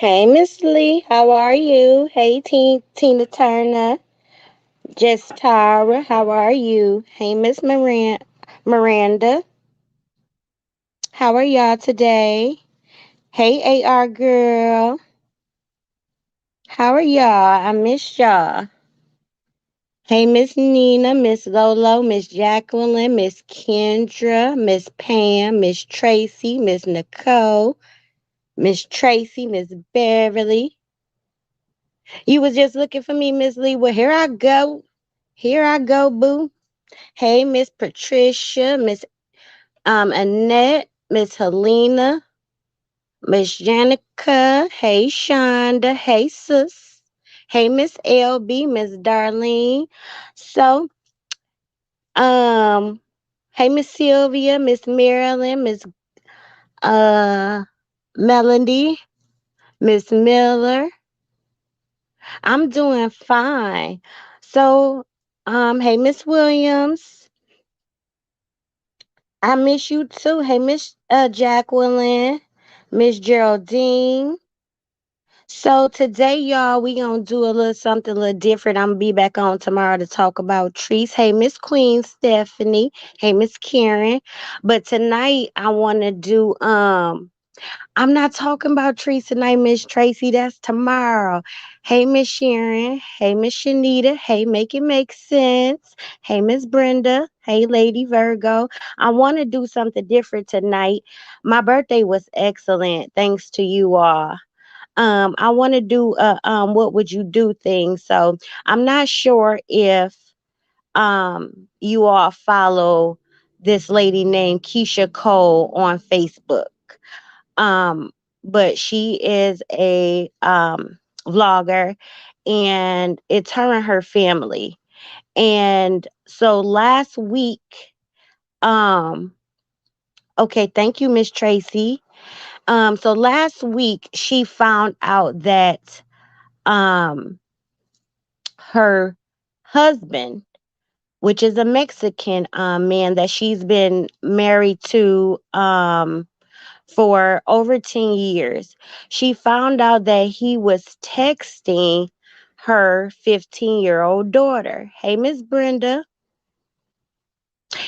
Hey, Miss Lee, how are you? Hey, Tina Turner. Just Tara, how are you? Hey, Miss Miranda, how are y'all today? Hey, AR girl, how are y'all? I miss y'all. Hey, Miss Nina, Miss Lolo, Miss Jacqueline, Miss Kendra, Miss Pam, Miss Tracy, Miss Nicole, Miss Tracy, Miss Beverly. You was just looking for me, Miss Lee. Well, here I go. Here I go, boo. Hey, Miss Patricia, Miss Annette, Miss Helena, Miss Janica. Hey, Shonda. Hey, sis. Hey, Miss LB, Miss Darlene. So, um, hey, Miss Sylvia, Miss Marilyn, Miss uh Melody, Miss Miller. I'm doing fine. So, hey, Miss Williams. I miss you too. Hey, Miss Jacqueline, Miss Geraldine. So today, y'all, we gonna do a little something a little different. I'm gonna be back on tomorrow to talk about trees. Hey, Miss Queen Stephanie. Hey, Miss Karen. But tonight, I want to do I'm not talking about trees tonight, Miss Tracy. That's tomorrow. Hey, Miss Sharon. Hey, Miss Shanita. Hey, make it make sense. Hey, Miss Brenda. Hey, Lady Virgo. I want to do something different tonight. My birthday was excellent, thanks to you all. I want to do a what would you do thing. So I'm not sure if you all follow this lady named Keisha Cole on Facebook. Um, but she is a vlogger, and it's her and her family. And so last week, um, okay, thank you, Miss Tracy. So last week she found out that um her husband, which is a Mexican man that she's been married to for over 10 years. She found out that he was texting her 15-year-old daughter. Hey, Miss Brenda.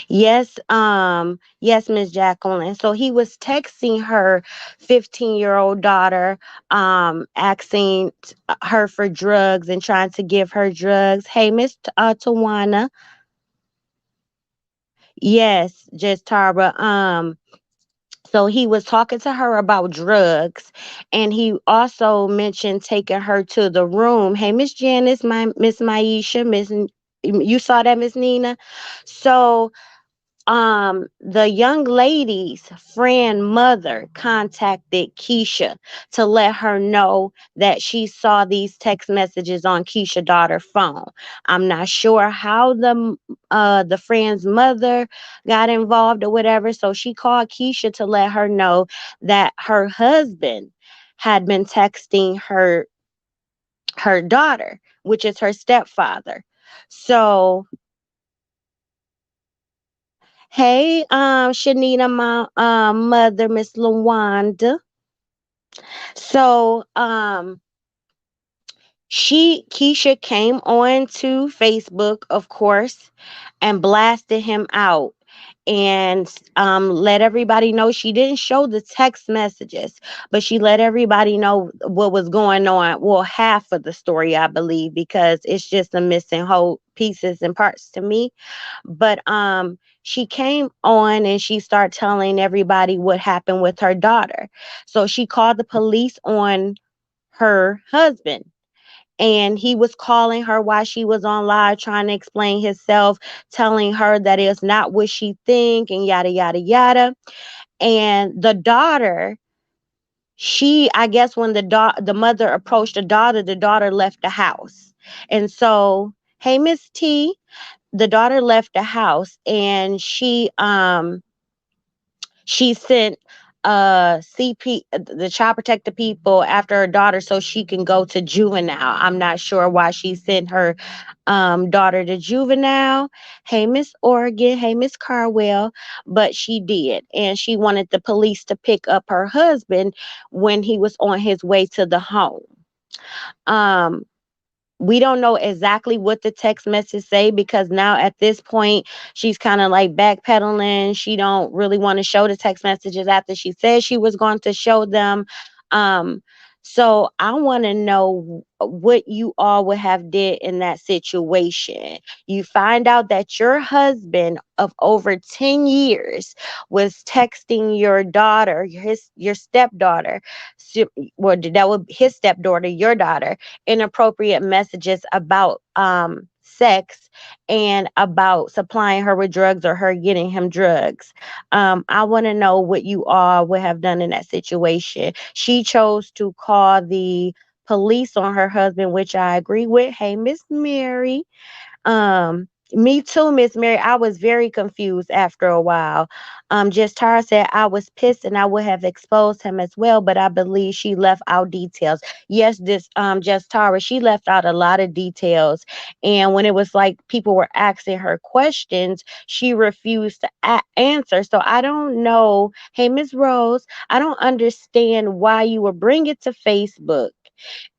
Yes, Miss Jacqueline. So he was texting her 15-year-old daughter, asking her for drugs and trying to give her drugs. Hey, Miss Tawana. Yes, just Tara. So he was talking to her about drugs, and he also mentioned taking her to the room. Hey, Miss Janice, my Miss Maisha, you saw that, Miss Nina. So the young lady's friend mother contacted Keisha to let her know that she saw these text messages on Keisha's daughter's phone. I'm not sure how the friend's mother got involved or whatever, so she called Keisha to let her know that her husband had been texting her daughter, which is her stepfather. So hey, Shanita, my mother, Miss Lawanda. So, Keisha came on to Facebook, of course, and blasted him out, and let everybody know. She didn't show the text messages, but she let everybody know what was going on. Well, half of the story, I believe, because it's just a missing whole pieces and parts to me. But she came on and she started telling everybody what happened with her daughter. So she called the police on her husband, and he was calling her while she was on live, trying to explain himself, telling her that it's not what she think, and yada yada yada. And the daughter, she, I guess, when the mother approached the daughter left the house. And so, hey, Miss T, the daughter left the house, and she sent CP, the child protective people, after her daughter so she can go to juvenile. I'm not sure why she sent her daughter to juvenile. Hey, Miss Oregon. Hey, Miss Carwell. But she did. And she wanted the police to pick up her husband when he was on his way to the home. Um, we don't know exactly what the text message say, because now at this point she's kind of like backpedaling. She don't really want to show the text messages after she said she was going to show them. um so I want to know what you all would have did in that situation. You find out that your husband of over 10 years was texting your daughter, your stepdaughter, well, that would his stepdaughter, your daughter, inappropriate messages about sex and about supplying her with drugs or her getting him drugs. I want to know what you all would have done in that situation. She chose to call the police on her husband, which I agree with. Hey, Miss Mary. Me too, Miss Mary. I was very confused after a while. Just Tara said I was pissed and I would have exposed him as well, but I believe she left out details. Yes, this just Tara, she left out a lot of details. And when it was like people were asking her questions, she refused to answer. So I don't know. Hey, Miss Rose, I don't understand why you would bring it to Facebook.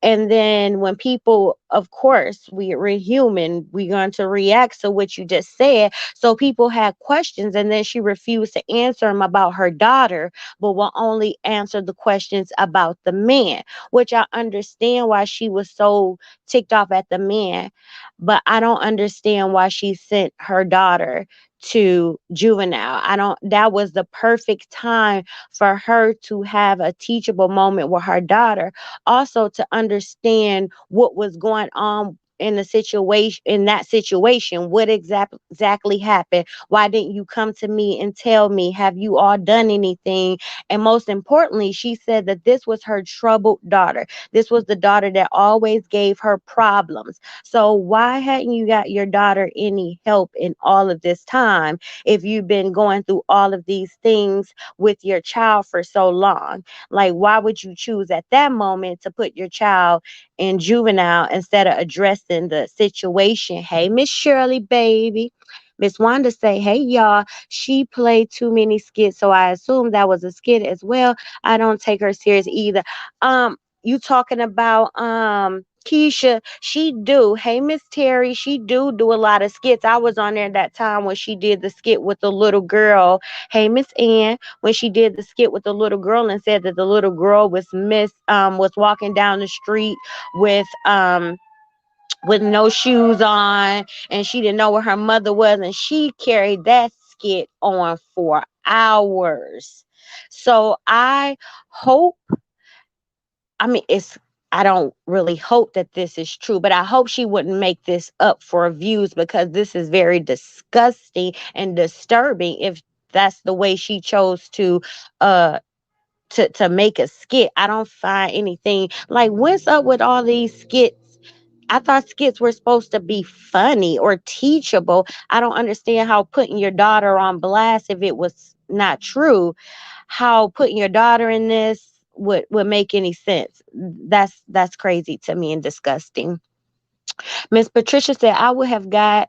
And then when people, of course, we're human, we're going to react to what you just said. So people had questions, and then she refused to answer them about her daughter, but will only answer the questions about the man, which I understand why she was so ticked off at the man. But I don't understand why she sent her daughter to juvenile. I don't, that was the perfect time for her to have a teachable moment with her daughter, also to understand what was going on in the situation, in that situation. What exactly happened? Why didn't you come to me and tell me? Have you all done anything? And most importantly, she said that this was her troubled daughter. This was the daughter that always gave her problems. So why hadn't you got your daughter any help in all of this time if you've been going through all of these things with your child for so long? Like, why would you choose at that moment to put your child in juvenile instead of addressing the situation? Hey, Miss Shirley, baby. Miss Wanda say, hey, y'all, she played too many skits, so I assume that was a skit as well. I don't take her serious either. You talking about Keisha? She do. Hey, Miss Terry, she do a lot of skits. I was on there that time when she did the skit with the little girl. Hey, Miss Ann, when she did the skit with the little girl and said that the little girl was walking down the street with no shoes on, and she didn't know where her mother was, and she carried that skit on for hours. So hope I mean, I don't really hope that this is true, but I hope she wouldn't make this up for views, because this is very disgusting and disturbing if that's the way she chose uh to make a skit. I don't find anything like, what's up with all these skits? I thought skits were supposed to be funny or teachable. I don't understand how putting your daughter on blast, if it was not true, how putting your daughter in this would make any sense. That's crazy to me and disgusting. Miss Patricia said I would have got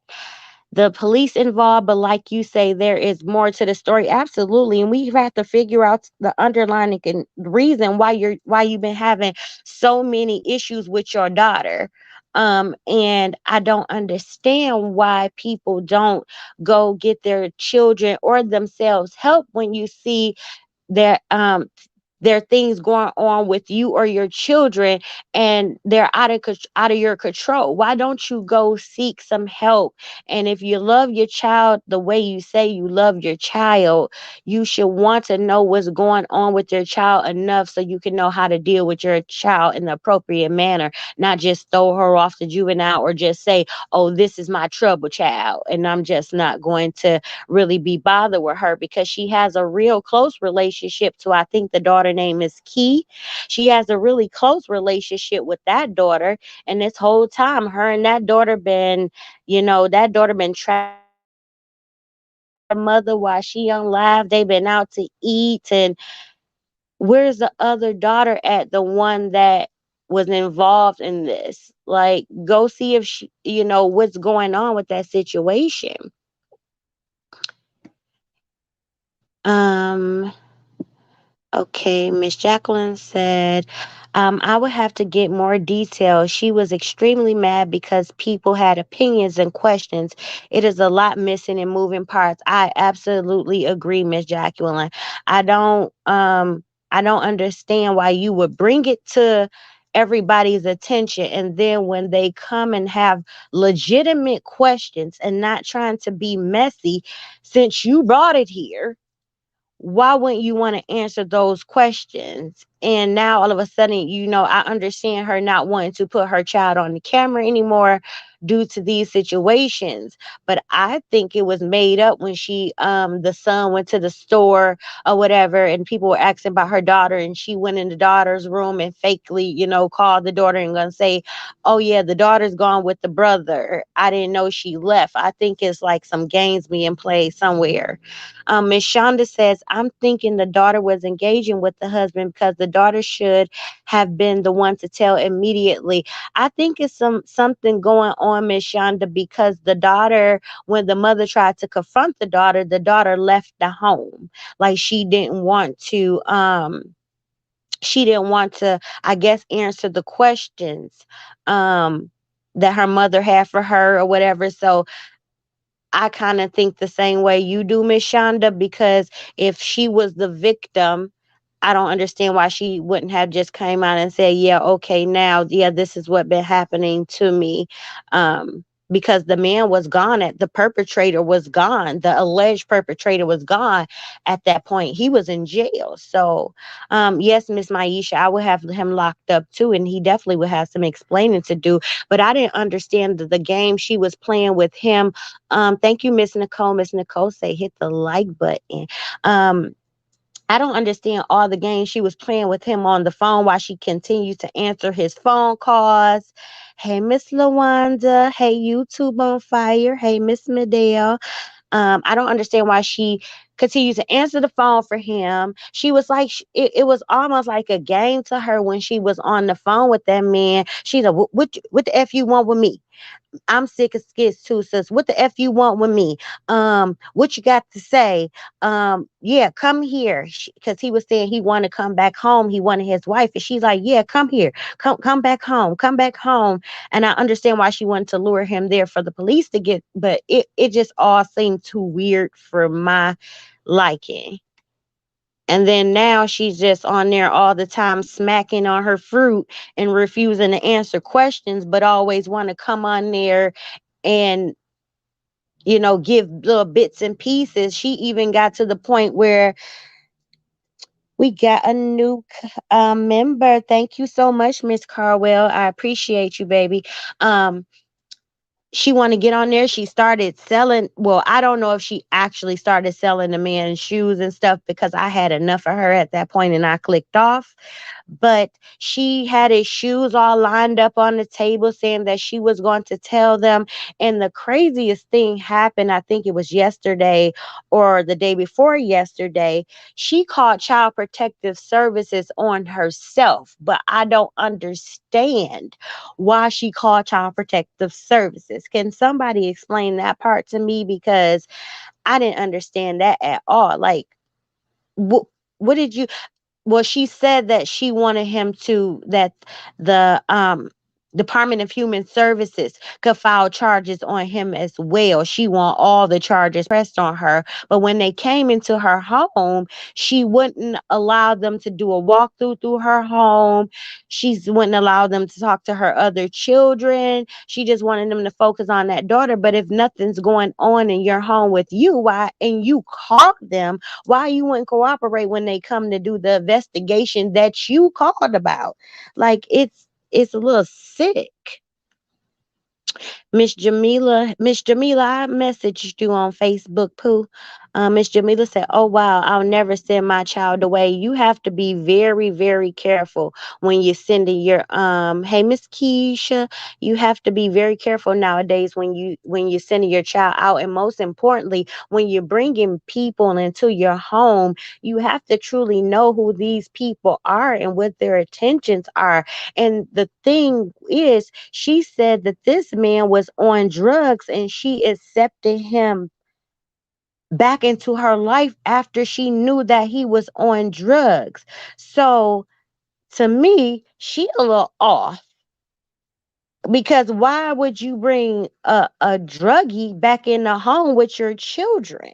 the police involved, but like you say, there is more to the story. Absolutely. And we have to figure out the underlying reason why you've been having so many issues with your daughter. And I don't understand why people don't go get their children or themselves help when you see that there are things going on with you or your children, and they're out of your control. Why don't you go seek some help? And if you love your child the way you say you love your child, you should want to know what's going on with your child enough so you can know how to deal with your child in the appropriate manner, not just throw her off to juvenile or just say, oh, this is my trouble child, and I'm just not going to really be bothered with her, because she has a real close relationship to, I think the daughter name is Key. She has a really close relationship with that daughter. And this whole time, her and that daughter been, that daughter been traveling with her mother while she on live. They've been out to eat, and where's the other daughter at, the one that was involved in this? Like, go see if she, what's going on with that situation. Um, Okay, Miss Jacqueline said, I would have to get more details. She was extremely mad because people had opinions and questions. It is a lot missing and moving parts. I absolutely agree, Miss Jacqueline. I don't I don't understand why you would bring it to everybody's attention, and then when they come and have legitimate questions and not trying to be messy, since you brought it here, why wouldn't you want to answer those questions? And now all of a sudden, I understand her not wanting to put her child on the camera anymore due to these situations. But I think it was made up when the son went to the store or whatever, and people were asking about her daughter, and she went in the daughter's room and fakely, called the daughter and gonna say, oh yeah, the daughter's gone with the brother. I didn't know she left. I think it's like some games being played somewhere. Miss Shonda says, I'm thinking the daughter was engaging with the husband because the daughter should have been the one to tell immediately. I think it's something going on, Miss Shonda, because the daughter, when the mother tried to confront the daughter left the home. Like she didn't want to, I guess, answer the questions um that her mother had for her or whatever. So I kind of think the same way you do, Miss Shonda, because if she was the victim, I don't understand why she wouldn't have just came out and said, yeah, okay, now, yeah, this is what been happening to me. Because the man was gone, at the perpetrator was gone, the alleged perpetrator was gone at that point. He was in jail. So, yes, Miss Maisha, I would have him locked up too, and he definitely would have some explaining to do. But I didn't understand the game she was playing with him. Thank you, Miss Nicole. Miss Nicole say hit the like button. Um, I don't understand all the games she was playing with him on the phone while she continued to answer his phone calls. Hey, Miss Lawanda. Hey, YouTube on fire. Hey, Miss Medell. I don't understand why she continued to answer the phone for him. She was like, it was almost like a game to her when she was on the phone with that man. She's like, what the F you want with me? I'm sick of skits too, sis. What the F you want with me? What you got to say? Yeah, come here. Because he was saying he wanted to come back home. He wanted his wife. And she's like, yeah, come here. Come back home. Come back home. And I understand why she wanted to lure him there for the police to get, but it just all seemed too weird for my liking. And then now she's just on there all the time smacking on her fruit and refusing to answer questions, but always want to come on there and, give little bits and pieces. She even got to the point where we got a new member. Thank you so much, Miss Carwell. I appreciate you, baby. Um, she want to get on there. She started selling. Well, I don't know if she actually started selling the man shoes and stuff because I had enough of her at that point and I clicked off. But she had his shoes all lined up on the table saying that she was going to tell them. And the craziest thing happened, I think it was yesterday or the day before yesterday. She called Child Protective Services on herself, but I don't understand why she called Child Protective Services. Can somebody explain that part to me? Because I didn't understand that at all. Like, what, what did you, well, she said that she wanted him to, that the Department of Human Services could file charges on him as well. She want all the charges pressed on her. But when they came into her home, she wouldn't allow them to do a walkthrough through her home. She wouldn't allow them to talk to her other children. She just wanted them to focus on that daughter. But if nothing's going on in your home with you, why, and you called them, why you wouldn't cooperate when they come to do the investigation that you called about? Like, it's a little sick. Miss Jamila, I messaged you on Facebook, Pooh. Miss Jamila said, "Oh wow, I'll never send my child away." You have to be very, very careful when you're sending your Hey, Miss Keisha, you have to be very careful nowadays when you're sending your child out, and most importantly, when you're bringing people into your home, you have to truly know who these people are and what their intentions are. And the thing is, she said that this man was on drugs, and she accepted him back into her life after she knew that he was on drugs. So to me, she a little off, because why would you bring a druggie back in the home with your children?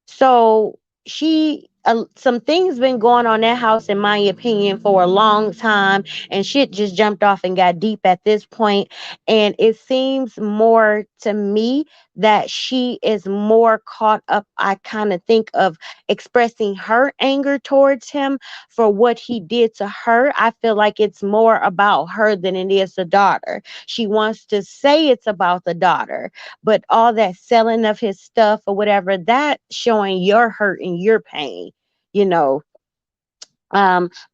So she some things been going on that house, in my opinion, for a long time, and shit just jumped off and got deep at this point. And it seems more to me that she is more caught up, I kind of think, of expressing her anger towards him for what he did to her. I feel like it's more about her than it is the daughter. She wants to say it's about the daughter, but all that selling of his stuff or whatever, that showing your hurt and your pain, you know.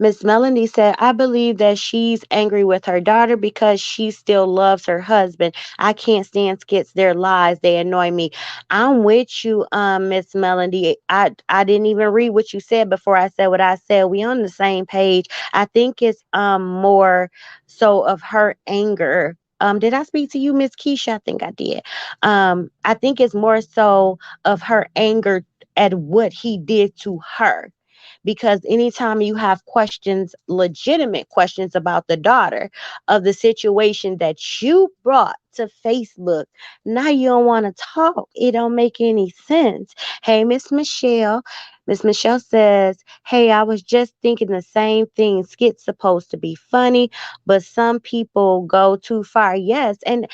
Miss Melanie said, "I believe that she's angry with her daughter because she still loves her husband. I can't stand skits, their lies, they annoy me." I'm with you, Miss Melanie. I didn't even read what you said before I said what I said. We on the same page. I think it's more so of her anger. Did I speak to you, Miss Keisha? I think I did. I think it's more so of her anger at what he did to her, because anytime you have questions, legitimate questions about the daughter of the situation that you brought to Facebook, now you don't want to talk. It don't make any sense. Hey, Miss Michelle. Miss Michelle says, "Hey, I was just thinking the same thing. Skits supposed to be funny, but some people go too far." Yes, and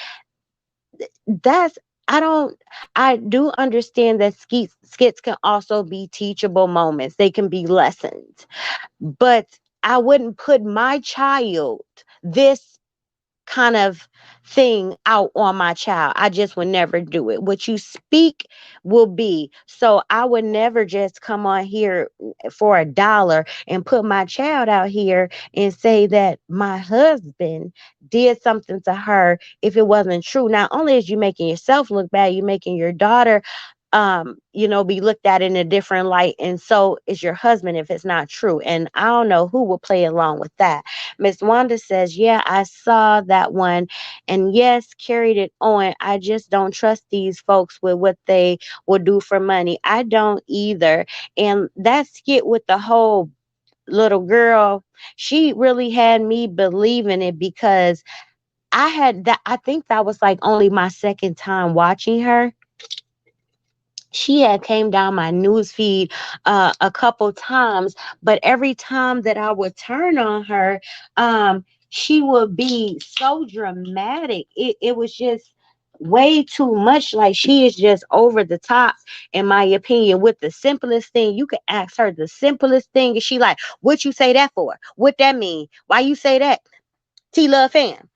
that's I don't I do understand that skits can also be teachable moments. They can be lessons, but I wouldn't put my child this kind of thing out on my child. I just would never do it. What you speak will be. So I would never just come on here for $1 and put my child out here and say that my husband did something to her if it wasn't true. Not only is you making yourself look bad, you're making your daughter be looked at in a different light, and so is your husband if it's not true. And I don't know who will play along with that. Miss Wanda says, "Yeah, I saw that one, and yes, carried it on. I just don't trust these folks with what they will do for money. I don't either." And that skit with the whole little girl, she really had me believing it, because I think that was like only my second time watching her. She had came down my news feed a couple times, but every time that I would turn on her, she would be so dramatic. It was just way too much. Like, she is just over the top, in my opinion, with the simplest thing. You can ask her the simplest thing, and she like, "What you say that for? What that mean? Why you say that? T Love fam.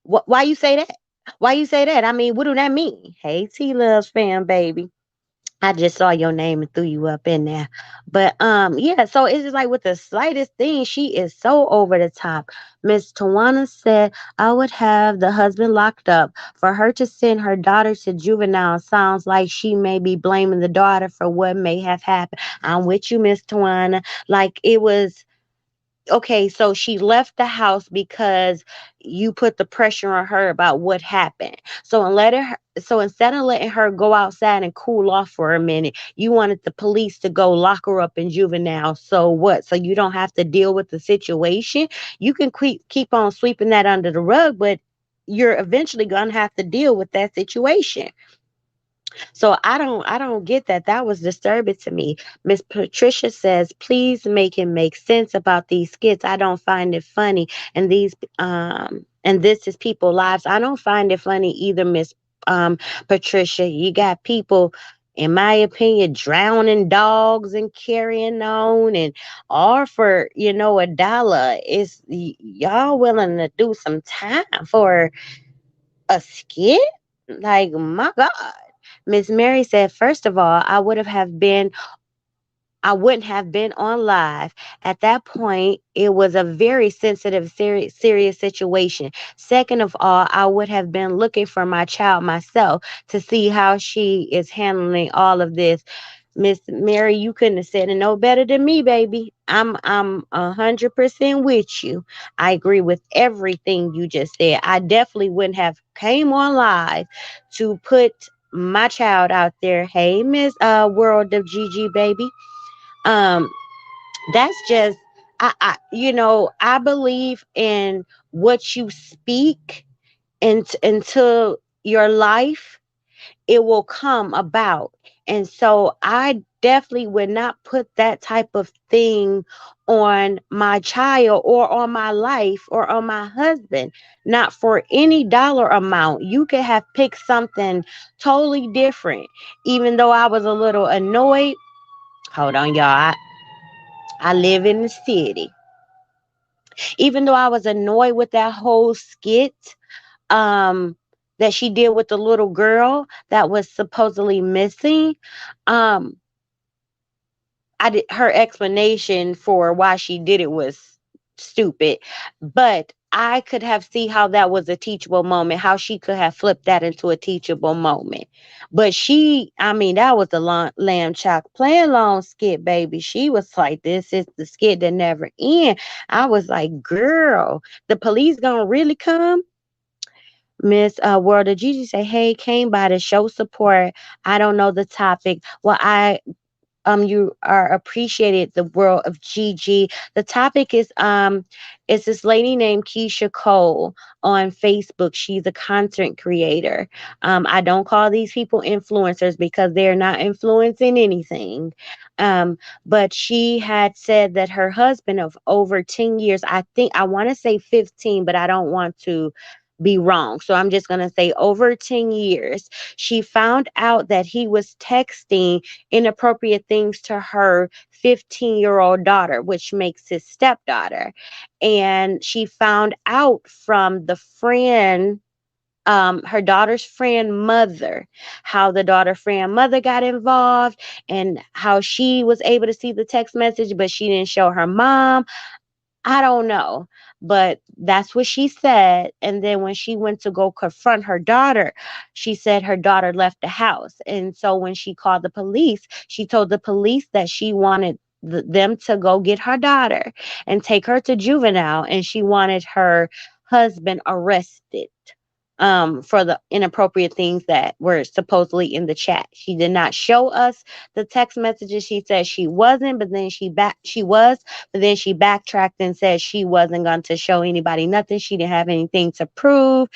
Why you say that? Why you say that? I mean, what do that mean?" Hey, T Love fam, baby. I just saw your name and threw you up in there. But yeah, so it's just like with the slightest thing, she is so over the top. Miss Tawana said, "I would have the husband locked up. For her to send her daughter to juvenile sounds like she may be blaming the daughter for what may have happened." I'm with you, Miss Tawana. Like, it was okay, so she left the house because you put the pressure on her about what happened. So instead of letting her go outside and cool off for a minute, you wanted the police to go lock her up in juvenile. So what? So you don't have to deal with the situation. You can keep on sweeping that under the rug, but you're eventually gonna have to deal with that situation. So I don't get that. That was disturbing to me. Miss Patricia says, "Please make it make sense about these skits. I don't find it funny. And this is people lives." I don't find it funny either, Miss Patricia. You got people, in my opinion, drowning dogs and carrying on, and all for, $1. Is y'all willing to do some time for a skit? Like, my God. Miss Mary said, first of all, I wouldn't have been on live. At that point, it was a very sensitive, serious situation. Second of all, I would have been looking for my child myself to see how she is handling all of this. Miss Mary, you couldn't have said it no better than me, baby. I'm 100% with you. I agree with everything you just said. I definitely wouldn't have came on live to put my child out there. Hey, Miss World of Gigi, baby. Um, that's just I believe in what you speak into your life, it will come about. And so I definitely would not put that type of thing on my child or on my life or on my husband, not for any dollar amount. You could have picked something totally different. Even though I was a little annoyed, hold on, y'all. I live in the city. Even though I was annoyed with that whole skit um that she did with the little girl that was supposedly missing, um her explanation for why she did it was stupid, but I could have see how that was a teachable moment, how she could have flipped that into a teachable moment. But I mean, that was the lamb chop playing long skit, baby. She was like, this is the skit that never end. I was like, girl, the police gonna really come? Miss World of Gigi say, hey, came by to show support. I don't know the topic. Well, you are appreciated, the world of Gigi. The topic is this lady named Keisha Cole on Facebook. She's a content creator. I don't call these people influencers because they're not influencing anything. But she had said that her husband of over 10 years, I think I want to say 15, but I don't want to be wrong. So I'm just going to say over 10 years. She found out that he was texting inappropriate things to her 15-year-old daughter, which makes his stepdaughter. And she found out from the friend, her daughter's friend mother, how the daughter friend mother got involved and how she was able to see the text message, but she didn't show her mom. I don't know, but that's what she said. And then when she went to go confront her daughter, she said her daughter left the house. And so when she called the police, she told the police that she wanted them to go get her daughter and take her to juvenile, and she wanted her husband arrested for the inappropriate things that were supposedly in the chat. She did not show us the text messages. She said she wasn't, but then she was, but then she backtracked and said she wasn't going to show anybody nothing. She didn't have anything to prove.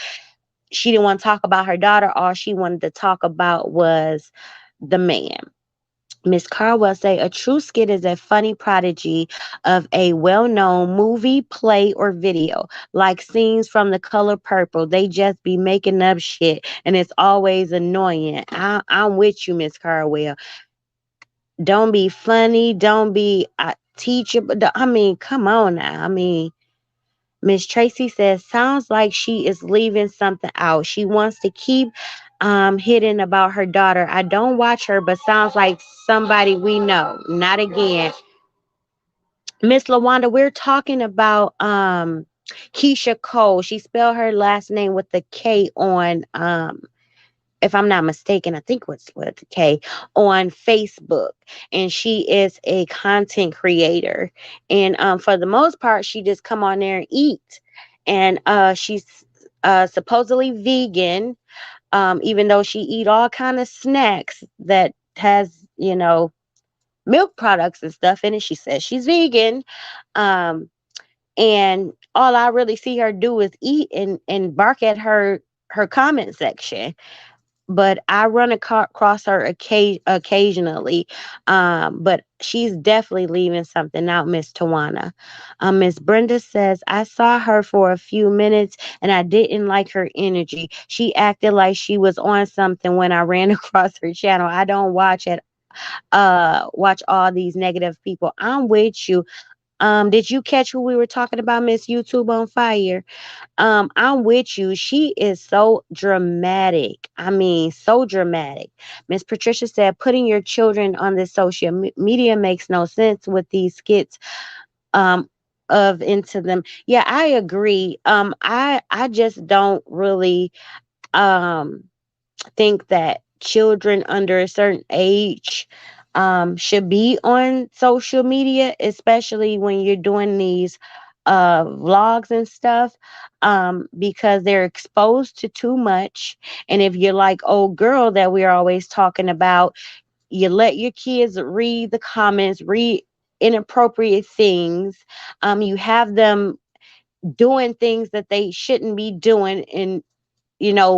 She didn't want to talk about her daughter. All she wanted to talk about was the man. Miss Carwell say a true skit is a funny prodigy of a well-known movie, play, or video, like scenes from The Color Purple. They just be making up shit, and it's always annoying. I'm with you, Miss Carwell. Don't be funny. Don't be teachable. I mean, come on now. I mean, Miss Tracy says, sounds like she is leaving something out. She wants to keep hidden about her daughter. I don't watch her, but sounds like somebody we know. Not again. Miss Lawanda, we're talking about Keisha Cole. She spelled her last name with the K on if I'm not mistaken, I think what's with the K on Facebook, and she is a content creator. And for the most part, she just come on there and eat. And she's supposedly vegan, even though she eat all kind of snacks that has milk products and stuff in it. She says she's vegan. Um, and all I really see her do is eat and bark at her comment section, but I run across her occasionally. But she's definitely leaving something out, Miss Tawana. Miss Brenda says, I saw her for a few minutes and I didn't like her energy. She acted like she was on something when I ran across her channel. I don't watch all these negative people. I'm with you. Did you catch who we were talking about, Miss YouTube on Fire? I'm with you. She is so dramatic. I mean, so dramatic. Miss Patricia said, putting your children on this social media makes no sense with these skits um of into them. Yeah, I agree. I just don't really um think that children under a certain age should be on social media, especially when you're doing these vlogs and stuff, because they're exposed to too much. And if you're like old girl that we're always talking about, you let your kids read the comments, read inappropriate things. You have them doing things that they shouldn't be doing, and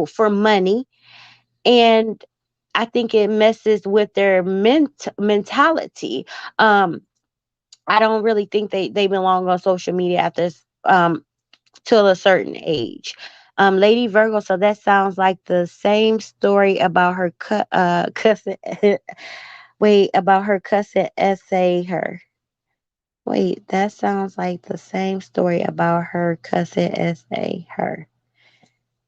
for money. And I think it messes with their mentality. I don't really think they belong on social media after till a certain age. Lady Virgo, so that sounds like the same story about her cousin. Wait, about her cousin essay her. Wait, that sounds like the same story about her cousin essay her.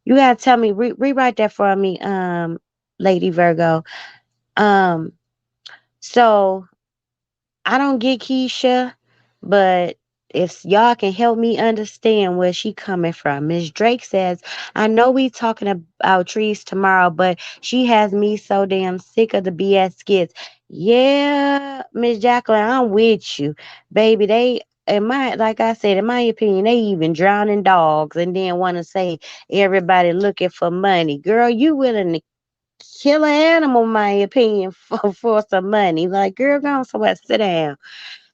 You gotta tell me, rewrite that for me, Lady Virgo. Um, so I don't get Keisha, but if y'all can help me understand where she coming from. Miss Drake says, I know we talking about trees tomorrow, but she has me so damn sick of the BS skits. Yeah, Miss Jacqueline, I'm with you. Baby, they in my like I said, in my opinion, they even drowning dogs and then want to say everybody looking for money. Girl, you willing to kill an animal, my opinion, for some money. Like, girl, go on somewhere, sit down.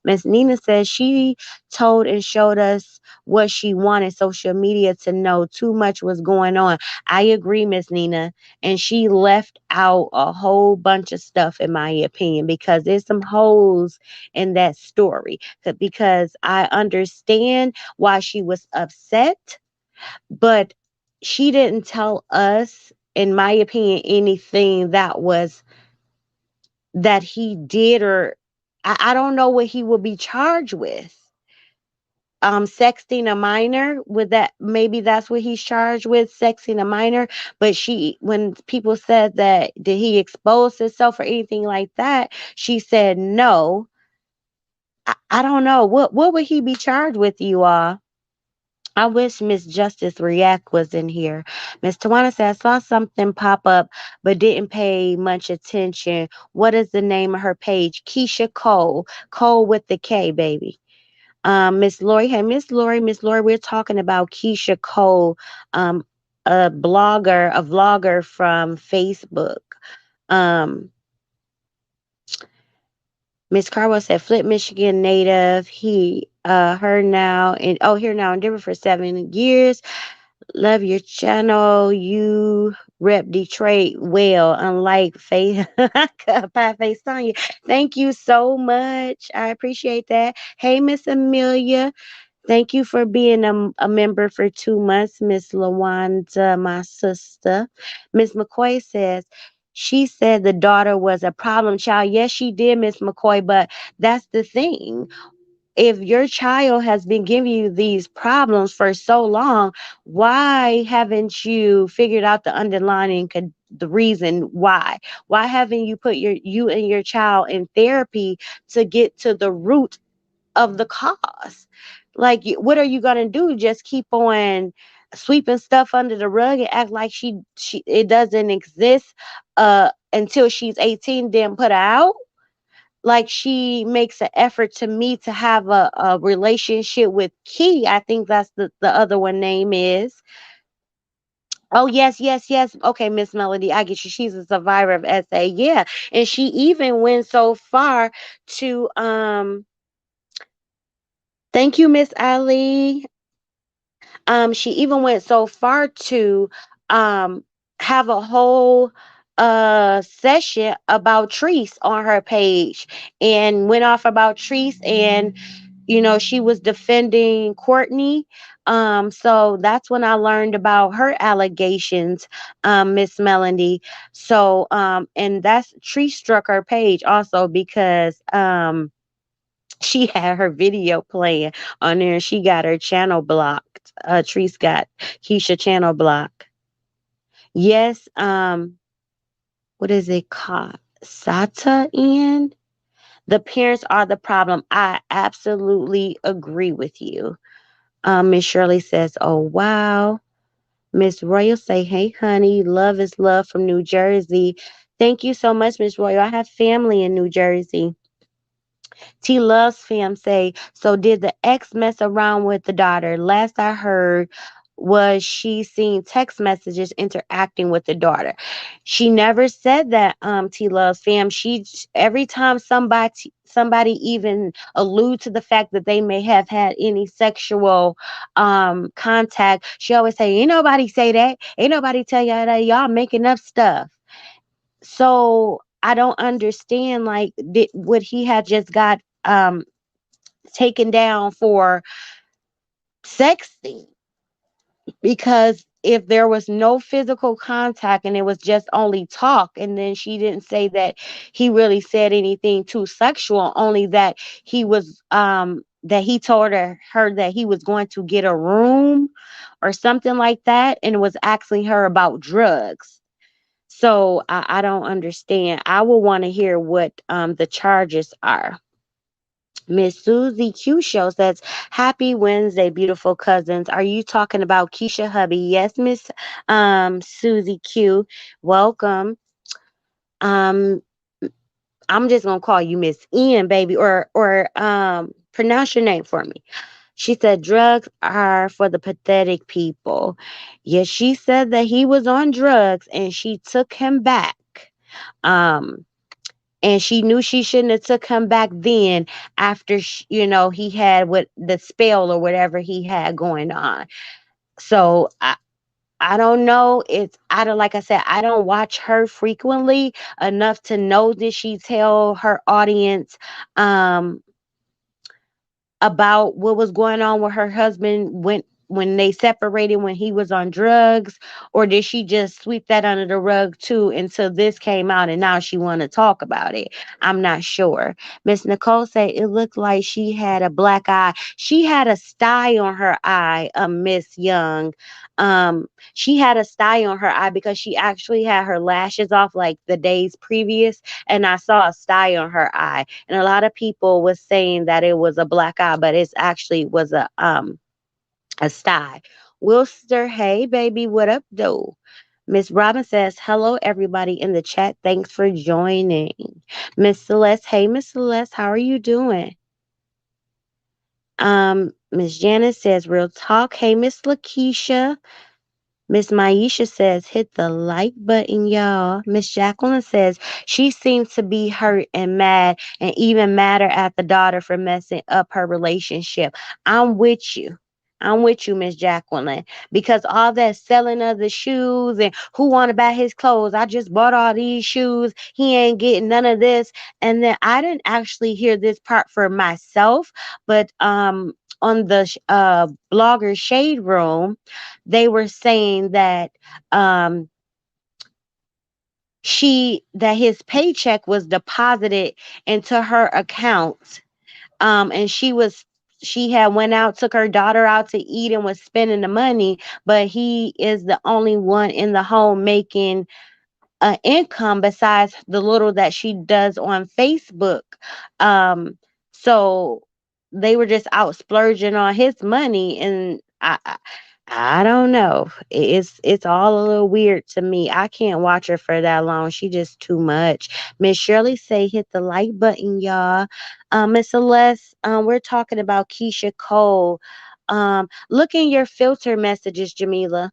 Miss Nina says she told and showed us what she wanted social media to know. Too much was going on. I agree, Miss Nina. And she left out a whole bunch of stuff, in my opinion, because there's some holes in that story. Because I understand why she was upset, but she didn't tell us, in my opinion, anything that he did, or I don't know what he would be charged with. Sexting a minor, would that, maybe that's what he's charged with, sexting a minor. But when people said that, did he expose himself or anything like that, she said no. I don't know what would he be charged with, you all. I wish Miss Justice React was in here. Miss Tawana said, I saw something pop up but didn't pay much attention. What is the name of her page? Keisha Cole. Cole with the K, baby. Miss Lori, hey, Miss Lori, we're talking about Keisha Cole, a vlogger from Facebook. Um, Miss Carwell said, Flint, Michigan native. Her now, and here now in Denver for 7 years. Love your channel. You rep Detroit well, unlike Faith Pie Face Sonya. Thank you so much. I appreciate that. Hey, Miss Amelia. Thank you for being a member for 2 months, Miss Lawanda, my sister. Miss McCoy says, she said the daughter was a problem child. Yes, she did, Miss McCoy, but that's the thing. If your child has been giving you these problems for so long, why haven't you figured out the underlying the reason why? Why haven't you put you and your child in therapy to get to the root of the cause? Like, what are you gonna do? Just keep on sweeping stuff under the rug and act like she it doesn't exist until she's 18, then put her out? Like, she makes an effort to me to have a relationship with Key. I think that's the other one name is. Oh, yes, yes, yes. Okay, Miss Melody, I get you. She's a survivor of SA. Yeah. And she even went so far to thank you, Miss Ali. She even went so far to um have a whole session about Treese on her page, and went off about Treese, and she was defending Courtney. So that's when I learned about her allegations, Miss Melody. So and that's Treese struck her page also because She had her video playing on there and she got her channel blocked. Treese got Keisha channel blocked. Yes, what is it called? Sata in? The parents are the problem. I absolutely agree with you. Miss Shirley says, "Oh wow." Miss Royal say, "Hey honey, love is love from New Jersey." Thank you so much, Miss Royal. I have family in New Jersey. T Love's fam say, so did the ex mess around with the daughter? Last I heard was she seen text messages interacting with the daughter. She never said that, T Love's fam. Every time somebody even allude to the fact that they may have had any sexual contact, she always say, ain't nobody say that. Ain't nobody tell y'all that, y'all making up stuff. So I don't understand, like, would he have just got taken down for sexting? Because if there was no physical contact and it was just only talk, and then she didn't say that he really said anything too sexual, only that he told her that he was going to get a room or something like that, and was asking her about drugs. So I don't understand. I will want to hear what the charges are. Miss Susie Q Show says, Happy Wednesday, beautiful cousins. Are you talking about Keisha Hubby? Yes, Miss Susie Q. Welcome. Um, I'm just gonna call you Miss Ian, baby, or pronounce your name for me. She said drugs are for the pathetic people. Yes, she said that he was on drugs and she took him back. Um, and she knew she shouldn't have took him back then after he had what the spell or whatever he had going on. So I don't know. I don't, like I said, I don't watch her frequently enough to know that she tell her audience um about what was going on with her husband when they separated, when he was on drugs, or did she just sweep that under the rug too until this came out and now she want to talk about it? I'm not sure. Miss Nicole said it looked like she had a black eye. She had a sty on her eye, Miss Young. She had a sty on her eye because she actually had her lashes off like the days previous, and I saw a sty on her eye, and a lot of people was saying that it was a black eye, but it's actually was a sty. Wilster, hey baby, what up though? Miss Robin says, hello everybody in the chat. Thanks for joining. Miss Celeste, hey Miss Celeste, how are you doing? Miss Janice says, real talk. Hey Miss Lakeisha. Miss Maisha says, hit the like button, y'all. Miss Jacqueline says, she seems to be hurt and mad and even madder at the daughter for messing up her relationship. I'm with you. I'm with you, Miss Jacqueline, because all that selling of the shoes and who want to buy his clothes. I just bought all these shoes. He ain't getting none of this. And then I didn't actually hear this part for myself, but on the blogger shade room, they were saying that um that his paycheck was deposited into her account, and she had went out, took her daughter out to eat and was spending the money, but he is the only one in the home making income besides the little that she does on Facebook. Um, so they were just out splurging on his money, and I don't know. It's all a little weird to me. I can't watch her for that long. She just too much. Miss Shirley say hit the like button, y'all. Miss Celeste, we're talking about Keisha Cole. Look in your filter messages, Jamila.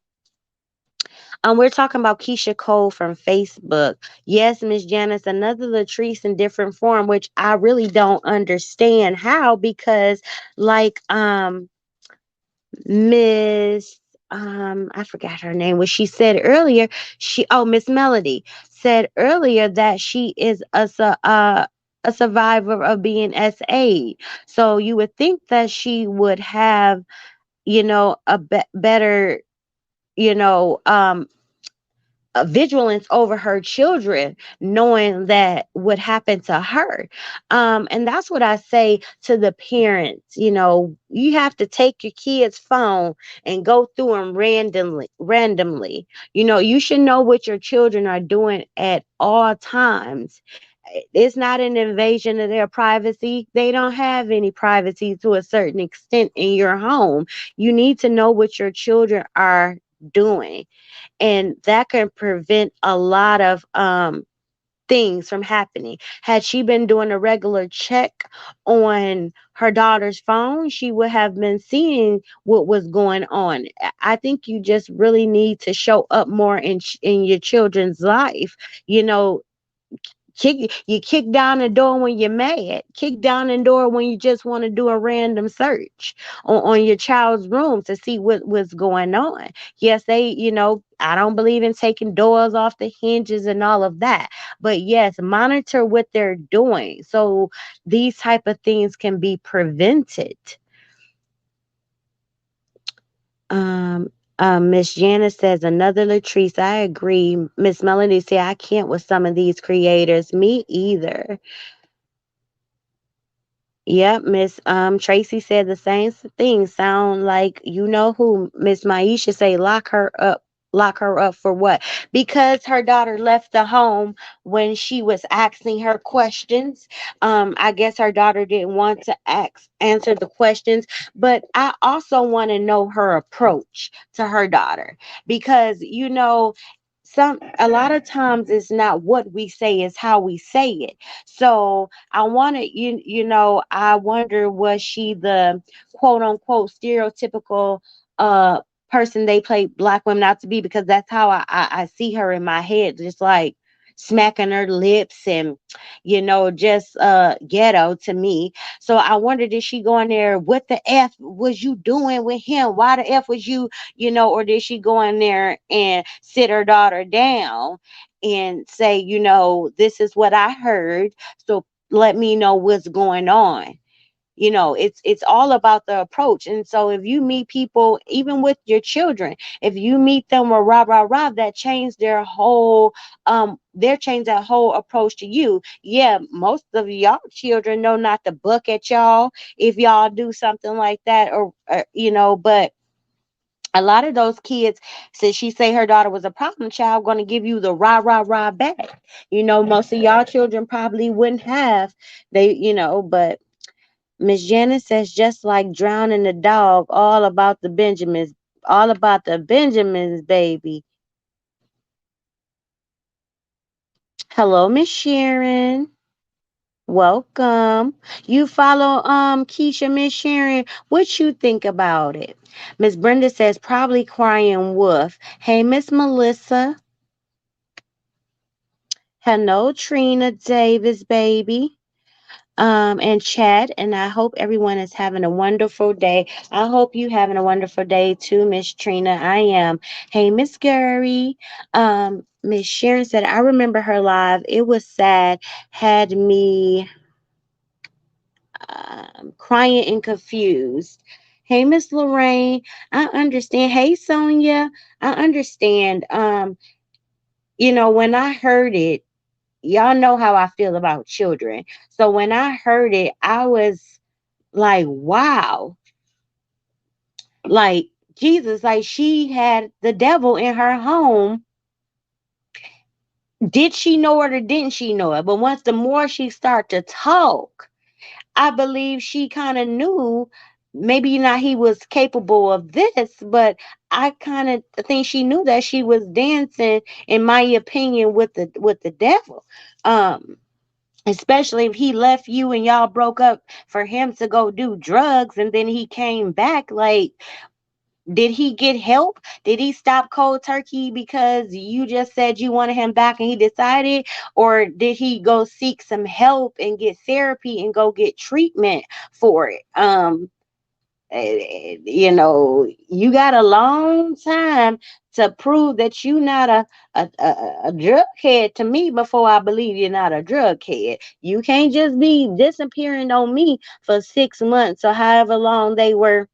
We're talking about Keisha Cole from Facebook. Yes, Miss Janice, another Latrice in different form, which I really don't understand how, because like Miss I forgot her name. What she said earlier, Miss Melody said earlier that she is a survivor of being SA. So you would think that she would have, better, you know, um vigilance over her children, knowing that what happened to her. And that's what I say to the parents. You have to take your kid's phone and go through them randomly. You should know what your children are doing at all times. It's not an invasion of their privacy. They don't have any privacy to a certain extent in your home. You need to know what your children are doing, and that can prevent a lot of things from happening. Had she been doing a regular check on her daughter's phone, she would have been seeing what was going on. I think you just really need to show up more in your children's life. You know, kick down the door when you're mad. Kick down the door when you just want to do a random search on your child's room to see what's going on. Yes, I don't believe in taking doors off the hinges and all of that. But yes, monitor what they're doing so these type of things can be prevented. Um, Miss Janice says another Latrice. I agree. Miss Melody say I can't with some of these creators. Me either. Yep, Miss Tracy said the same thing. Sound like you know who. Miss Maisha say lock her up. Lock her up for what? Because her daughter left the home when she was asking her questions. I guess her daughter didn't want to answer the questions, but I also want to know her approach to her daughter because a lot of times it's not what we say, it's how we say it. So I wanted I wonder, was she the quote unquote stereotypical uh person they play black women out to be? Because that's how I see her in my head, just like smacking her lips and just ghetto to me. So I wondered, did she go in there, what the F was you doing with him? Why the F was you, or did she go in there and sit her daughter down and say, this is what I heard, so let me know what's going on. It's all about the approach. And so if you meet people, even with your children, if you meet them with rah rah rah, that changed their change that whole approach to you. Yeah, most of y'all children know not to buck at y'all if y'all do something like that, or but a lot of those kids, since she say her daughter was a problem child, going to give you the rah rah rah back. Most of y'all children probably wouldn't have. But Miss Janice says, just like drowning the dog, all about the Benjamins, baby. Hello, Miss Sharon. Welcome. You follow Keisha, Miss Sharon. What you think about it? Miss Brenda says, probably crying wolf. Hey, Miss Melissa. Hello, Trina Davis, baby. And chat, and I hope everyone is having a wonderful day. I hope you having a wonderful day too, Miss Trina. I am. Hey, Miss Gary. Miss Sharon said, I remember her live. It was sad, had me crying and confused. Hey, Miss Lorraine, I understand. Hey, Sonia, I understand. When I heard it, y'all know how I feel about children. So when I heard it, I was like, wow, like Jesus, like she had the devil in her home. Did she know it or didn't she know it? But once the more she started to talk, I believe she kind of knew, maybe not he was capable of this, but I kind of think she knew that she was dancing, in my opinion, with the devil. Um, Especially if he left you and y'all broke up for him to go do drugs and then he came back, like, did he get help? Did he stop cold turkey because you just said you wanted him back and he decided? Or did he go seek some help and get therapy and go get treatment for it? You got a long time to prove that you're not a drug head to me before I believe you're not a drug head. You can't just be disappearing on me for 6 months or however long they were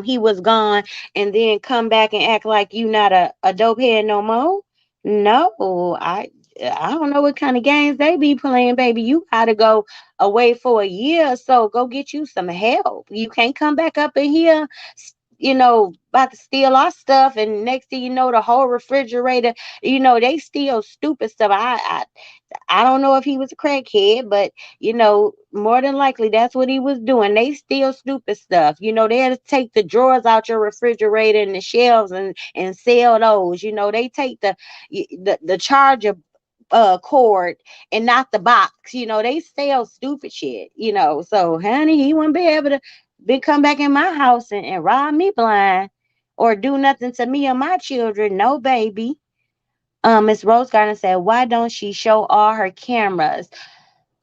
he was gone, and then come back and act like you not a dope head no more. No, I don't know what kind of games they be playing, baby. You gotta go away for a year or so. Go get you some help. You can't come back up in here, about to steal our stuff, and next thing you know, the whole refrigerator, they steal stupid stuff. I don't know if he was a crackhead, but more than likely that's what he was doing. They steal stupid stuff. They'll take the drawers out your refrigerator and the shelves and sell those. They take the charger cord and not the box. They sell stupid shit. So honey, he wouldn't be able to come back in my house and rob me blind or do nothing to me or my children. No, baby. Miss Rose Garden said, why don't she show all her cameras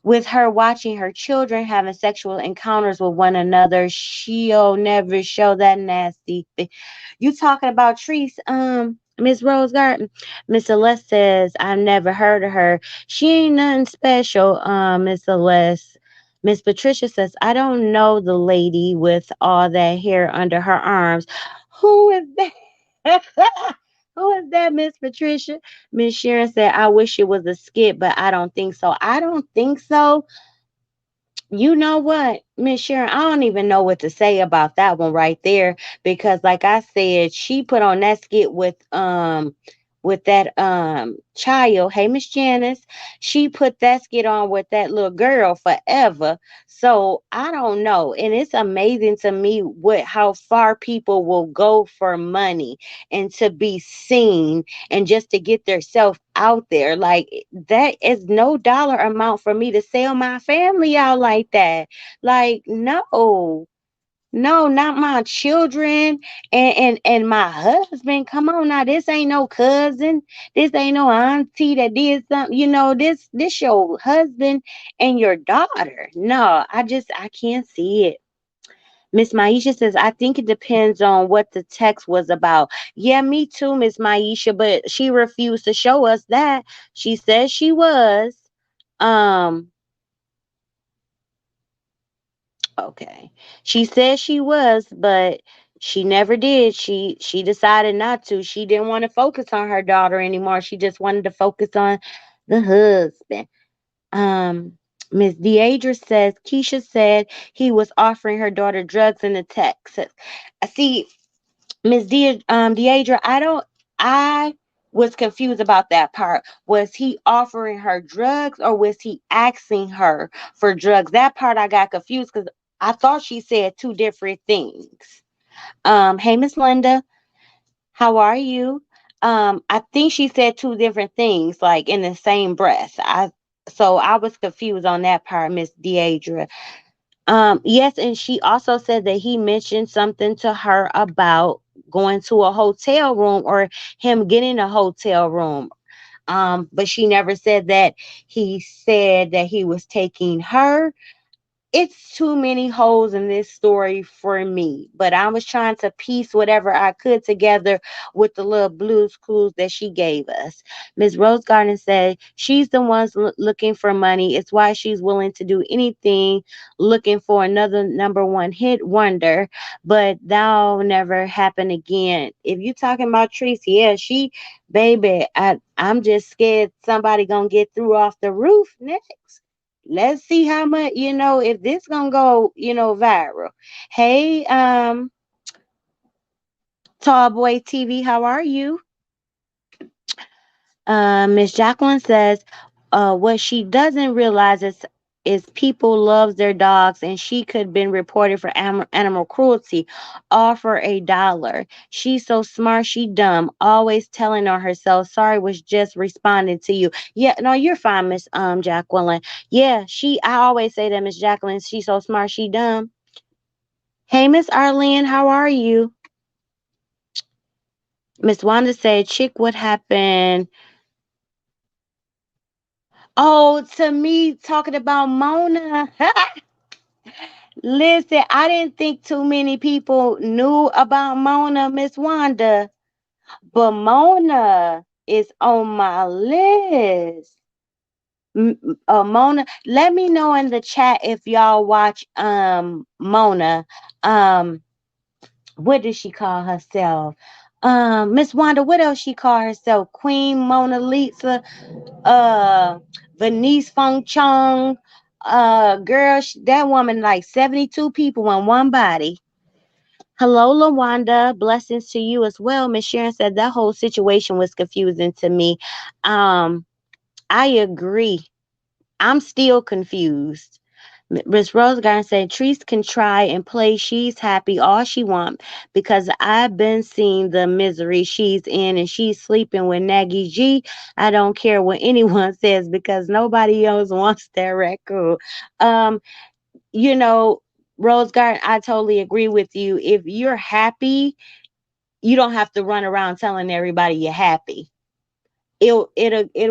with her watching her children having sexual encounters with one another? She'll never show that nasty thing. You talking about Treese, Miss Rose Garden? Miss Celeste says, I've never heard of her. She ain't nothing special, Miss Celeste. Miss Patricia says, I don't know the lady with all that hair under her arms. Who is that? Who is that, Miss Patricia? Miss Sharon said, I wish it was a skit, but I don't think so. I don't think so. You know what, Miss Sharon, I don't even know what to say about that one right there, because like I said, she put on that skit with that child. Hey, Miss Janice, she put that skit on with that little girl forever. So I don't know. And it's amazing to me what how far people will go for money and to be seen and just to get their self out there. Like that is no dollar amount for me to sell my family out like that. Like, no. No, not my children and my husband. Come on now, this ain't no cousin. This ain't no auntie that did something. This your husband and your daughter. No, I can't see it. Miss Maisha says, I think it depends on what the text was about. Yeah, me too, Miss Maisha, but she refused to show us that. She said she was. Um, Okay. She said she was, but she never did. She decided not to. She didn't want to focus on her daughter anymore. She just wanted to focus on the husband. Um Miss Deidre says Keisha said he was offering her daughter drugs in the text. See, Deidre, I was confused about that part. Was he offering her drugs or was he asking her for drugs? That part I got confused because I thought she said two different things. Hey, Miss Linda, how are you? I think she said two different things, like in the same breath. So I was confused on that part, Miss Deidre. Yes, and she also said that he mentioned something to her about going to a hotel room or him getting a hotel room. But she never said that he said that he was taking her. It's too many holes in this story for me, but I was trying to piece whatever I could together with the little blues clues that she gave us. Miss Rose Garden said she's the one looking for money. It's why she's willing to do anything, looking for another number one hit wonder, but that'll never happen again. If you talking about Tracy, yeah, baby, I'm just scared somebody gonna get through off the roof next. Let's see how much, if this gonna go, viral. Hey, Tall Boy TV, how are you? Miss Jacqueline says, what she doesn't realize is people loves their dogs, and she could been reported for animal cruelty. Offer $1. She's so smart, she dumb. Always telling on herself. Sorry, was just responding to you. Yeah, no, you're fine, Miss Jacqueline. Yeah, I always say that, Miss Jacqueline. She's so smart, she dumb. Hey, Miss Arlene, how are you? Miss Wanda said, Chick, what happened? Oh, to me talking about Mona. Listen, I didn't think too many people knew about Mona, Miss Wanda, but Mona is on my list. Mona, let me know in the chat if y'all watch Mona. Um What does she call herself? Miss Wanda, what else she call herself? Queen Mona Lisa, uh, Venice Feng Chong. Girl, that woman like 72 people in one body. Hello, Lawanda. Blessings to you as well. Miss Sharon said that whole situation was confusing to me. Um, I agree. I'm still confused. Miss Rose Garden said Treese can try and play she's happy all she want because I've been seeing the misery she's in and she's sleeping with Nagy G. I don't care what anyone says because nobody else wants that record. Um, you know, Rose Garden, I totally agree with you. If you're happy, you don't have to run around telling everybody you're happy. It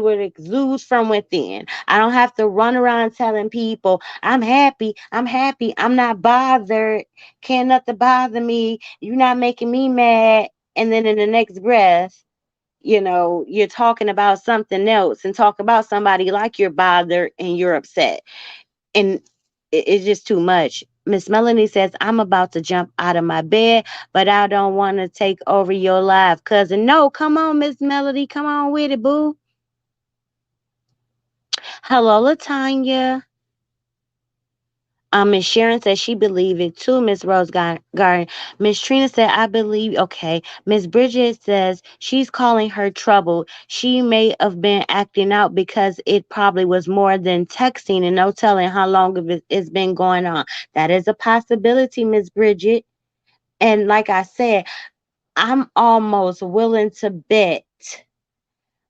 would exude from within. I don't have to run around telling people I'm happy, I'm happy, I'm not bothered, can't nothing bother me, you're not making me mad. And then in the next breath, you're talking about something else and talk about somebody like you're bothered and you're upset. And it's just too much. Miss Melanie says, I'm about to jump out of my bed, but I don't want to take over your life, cousin. No, come on, Miss Melody. Come on with it, boo. Hello, Latanya. Miss Sharon said she believed it too, Miss Rose Garden. Miss Trina said, I believe, okay. Miss Bridget says she's calling her trouble. She may have been acting out because it probably was more than texting and no telling how long of it's been going on. That is a possibility, Miss Bridget. And like I said, I'm almost willing to bet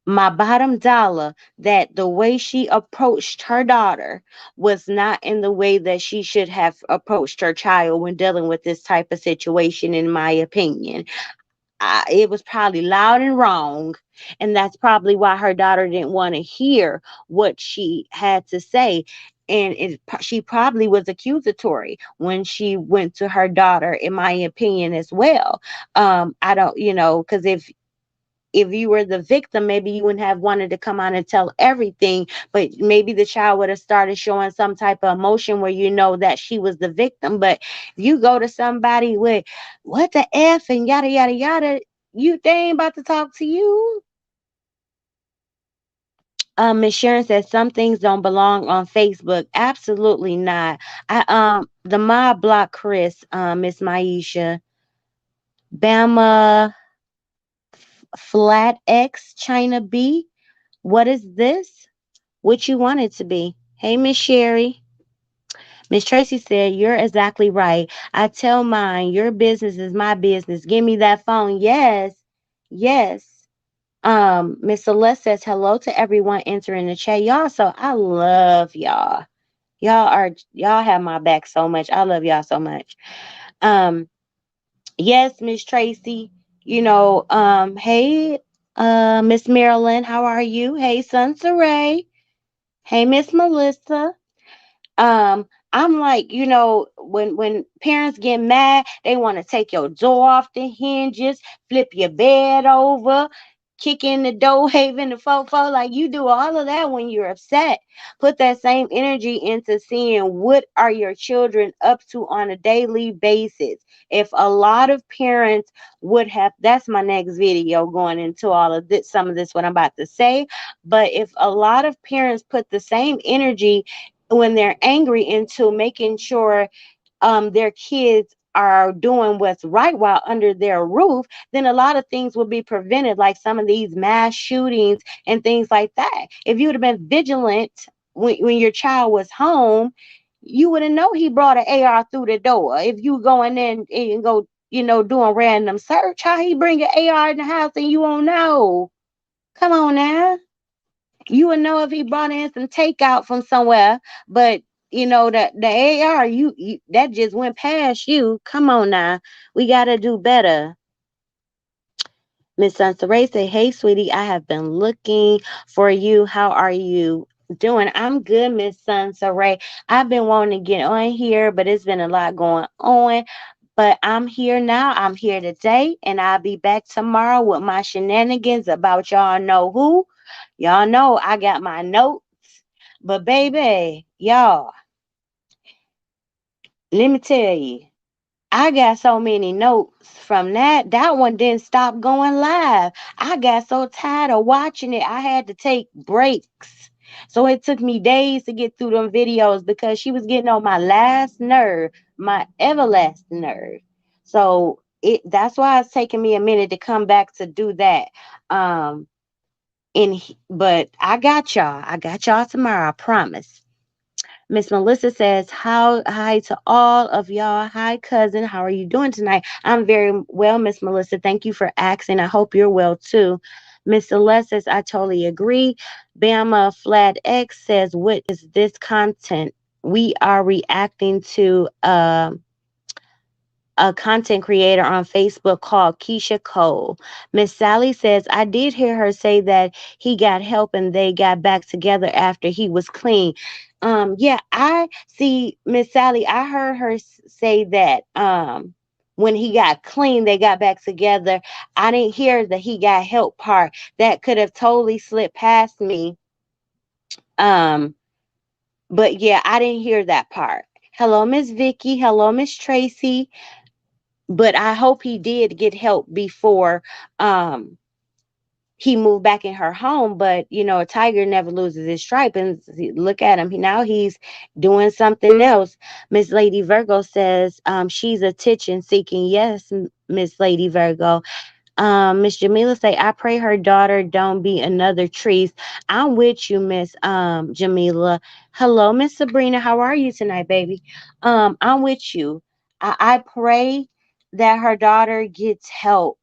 my bottom dollar that the way she approached her daughter was not in the way that she should have approached her child when dealing with this type of situation, in my opinion. It was probably loud and wrong, and that's probably why her daughter didn't want to hear what she had to say. And she probably was accusatory when she went to her daughter, in my opinion, as well. I don't, because if you were the victim, maybe you wouldn't have wanted to come out and tell everything, but maybe the child would have started showing some type of emotion where you know that she was the victim. But if you go to somebody with what the F and yada yada yada, they ain't about to talk to you. Miss Sharon says some things don't belong on Facebook. Absolutely not. The mob block Chris, Miss Maisha. Bama Flat X China B. What is this? What you want it to be. Hey, Miss Sherry. Miss Tracy said, you're exactly right. I tell mine, your business is my business. Give me that phone. Yes. Yes. Miss Celeste says hello to everyone entering the chat. Y'all, so I love y'all. Y'all have my back so much. I love y'all so much. Um, yes, Miss Tracy. Hey, Miss Marilyn, how are you? Hey, Sun Saray. Hey, Miss Melissa. I'm like, when parents get mad, they want to take your door off the hinges, flip your bed over, kick in the door, having the fofo. Like, you do all of that when you're upset. Put that same energy into seeing what are your children up to on a daily basis. If a lot of parents would have, that's my next video going into all of this, some of this what I'm about to say. But if a lot of parents put the same energy when they're angry into making sure their kids are doing what's right while under their roof, then a lot of things would be prevented, like some of these mass shootings and things like that. If you would have been vigilant when your child was home, you wouldn't know he brought an AR through the door. If you going in and go, doing random search, how he bring an AR in the house and you won't know? Come on now. You would know if he brought in some takeout from somewhere, but that the AR, you that just went past you. Come on now, we gotta do better. Miss Sansaray say, "Hey, sweetie, I have been looking for you. How are you doing?" I'm good, Miss Sansaray. I've been wanting to get on here, but it's been a lot going on. But I'm here now. I'm here today, and I'll be back tomorrow with my shenanigans about y'all know who. Y'all know I got my notes. But baby, y'all, let me tell you, I got so many notes from that. That one didn't stop going live. I got so tired of watching it. I had to take breaks. So it took me days to get through them videos because she was getting on my last nerve, my everlasting nerve. So that's why it's taking me a minute to come back to do that. Um but I got y'all. I got y'all tomorrow, I promise. Miss Melissa says, "How hi to all of y'all. Hi, cousin. How are you doing tonight?" I'm very well, Miss Melissa. Thank you for asking. I hope you're well too. Miss Celeste says, "I totally agree." Bama Flat X says, "What is this content? We are reacting to a content creator on Facebook called Keisha Cole." Miss Sally says, "I did hear her say that he got help and they got back together after he was clean." Yeah, I see, Miss Sally, I heard her say that when he got clean, they got back together. I didn't hear that he got help part. That could have totally slipped past me. Um, but yeah, I didn't hear that part. Hello, Miss Vicky. Hello, Miss Tracy. But I hope he did get help before um he moved back in her home. But a tiger never loses his stripe, and look at him. Now he's doing something else. Miss Lady Virgo says she's attention seeking. Yes, Miss Lady Virgo. Miss Jamila say, "I pray her daughter don't be another trees." I'm with you, Miss Jamila. Hello, Miss Sabrina. How are you tonight, baby? I'm with you. I pray that her daughter gets help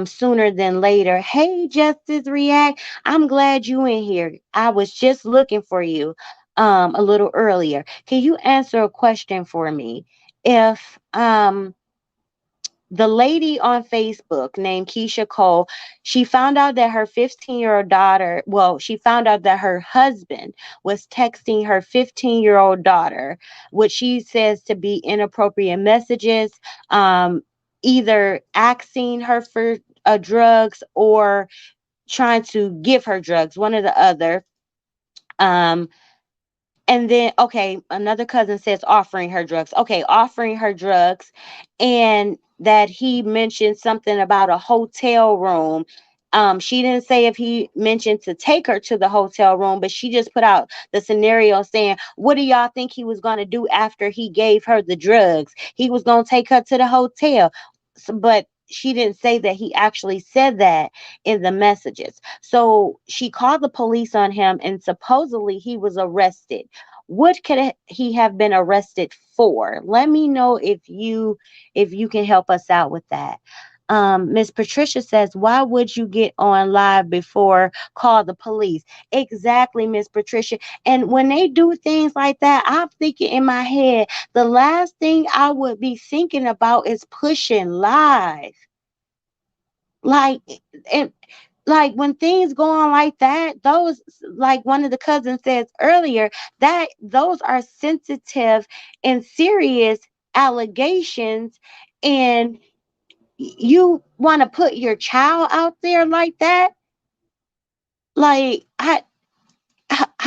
sooner than later. Hey, Justice React. I'm glad you in here. I was just looking for you a little earlier. Can you answer a question for me? If the lady on Facebook named Keisha Cole, she found out that her 15-year-old daughter, well, she found out that her husband was texting her 15-year-old daughter, what she says to be inappropriate messages, um, either asking her for drugs or trying to give her drugs, one or the other. Um, and then, okay, another cousin says offering her drugs. Okay, offering her drugs. And that he mentioned something about a hotel room. She didn't say if he mentioned to take her to the hotel room, but she just put out the scenario saying, "What do y'all think he was going to do after he gave her the drugs? He was going to take her to the hotel." But she didn't say that he actually said that in the messages. So she called the police on him, and supposedly he was arrested. What could he have been arrested for? Let me know if you can help us out with that. Miss Patricia says, "Why would you get on live before call the police?" Exactly, Miss Patricia. And when they do things like that, I'm thinking in my head, the last thing I would be thinking about is pushing live. Like, and like when things go on like that, those, like one of the cousins says earlier, that those are sensitive and serious allegations, and you want to put your child out there like that. Like, I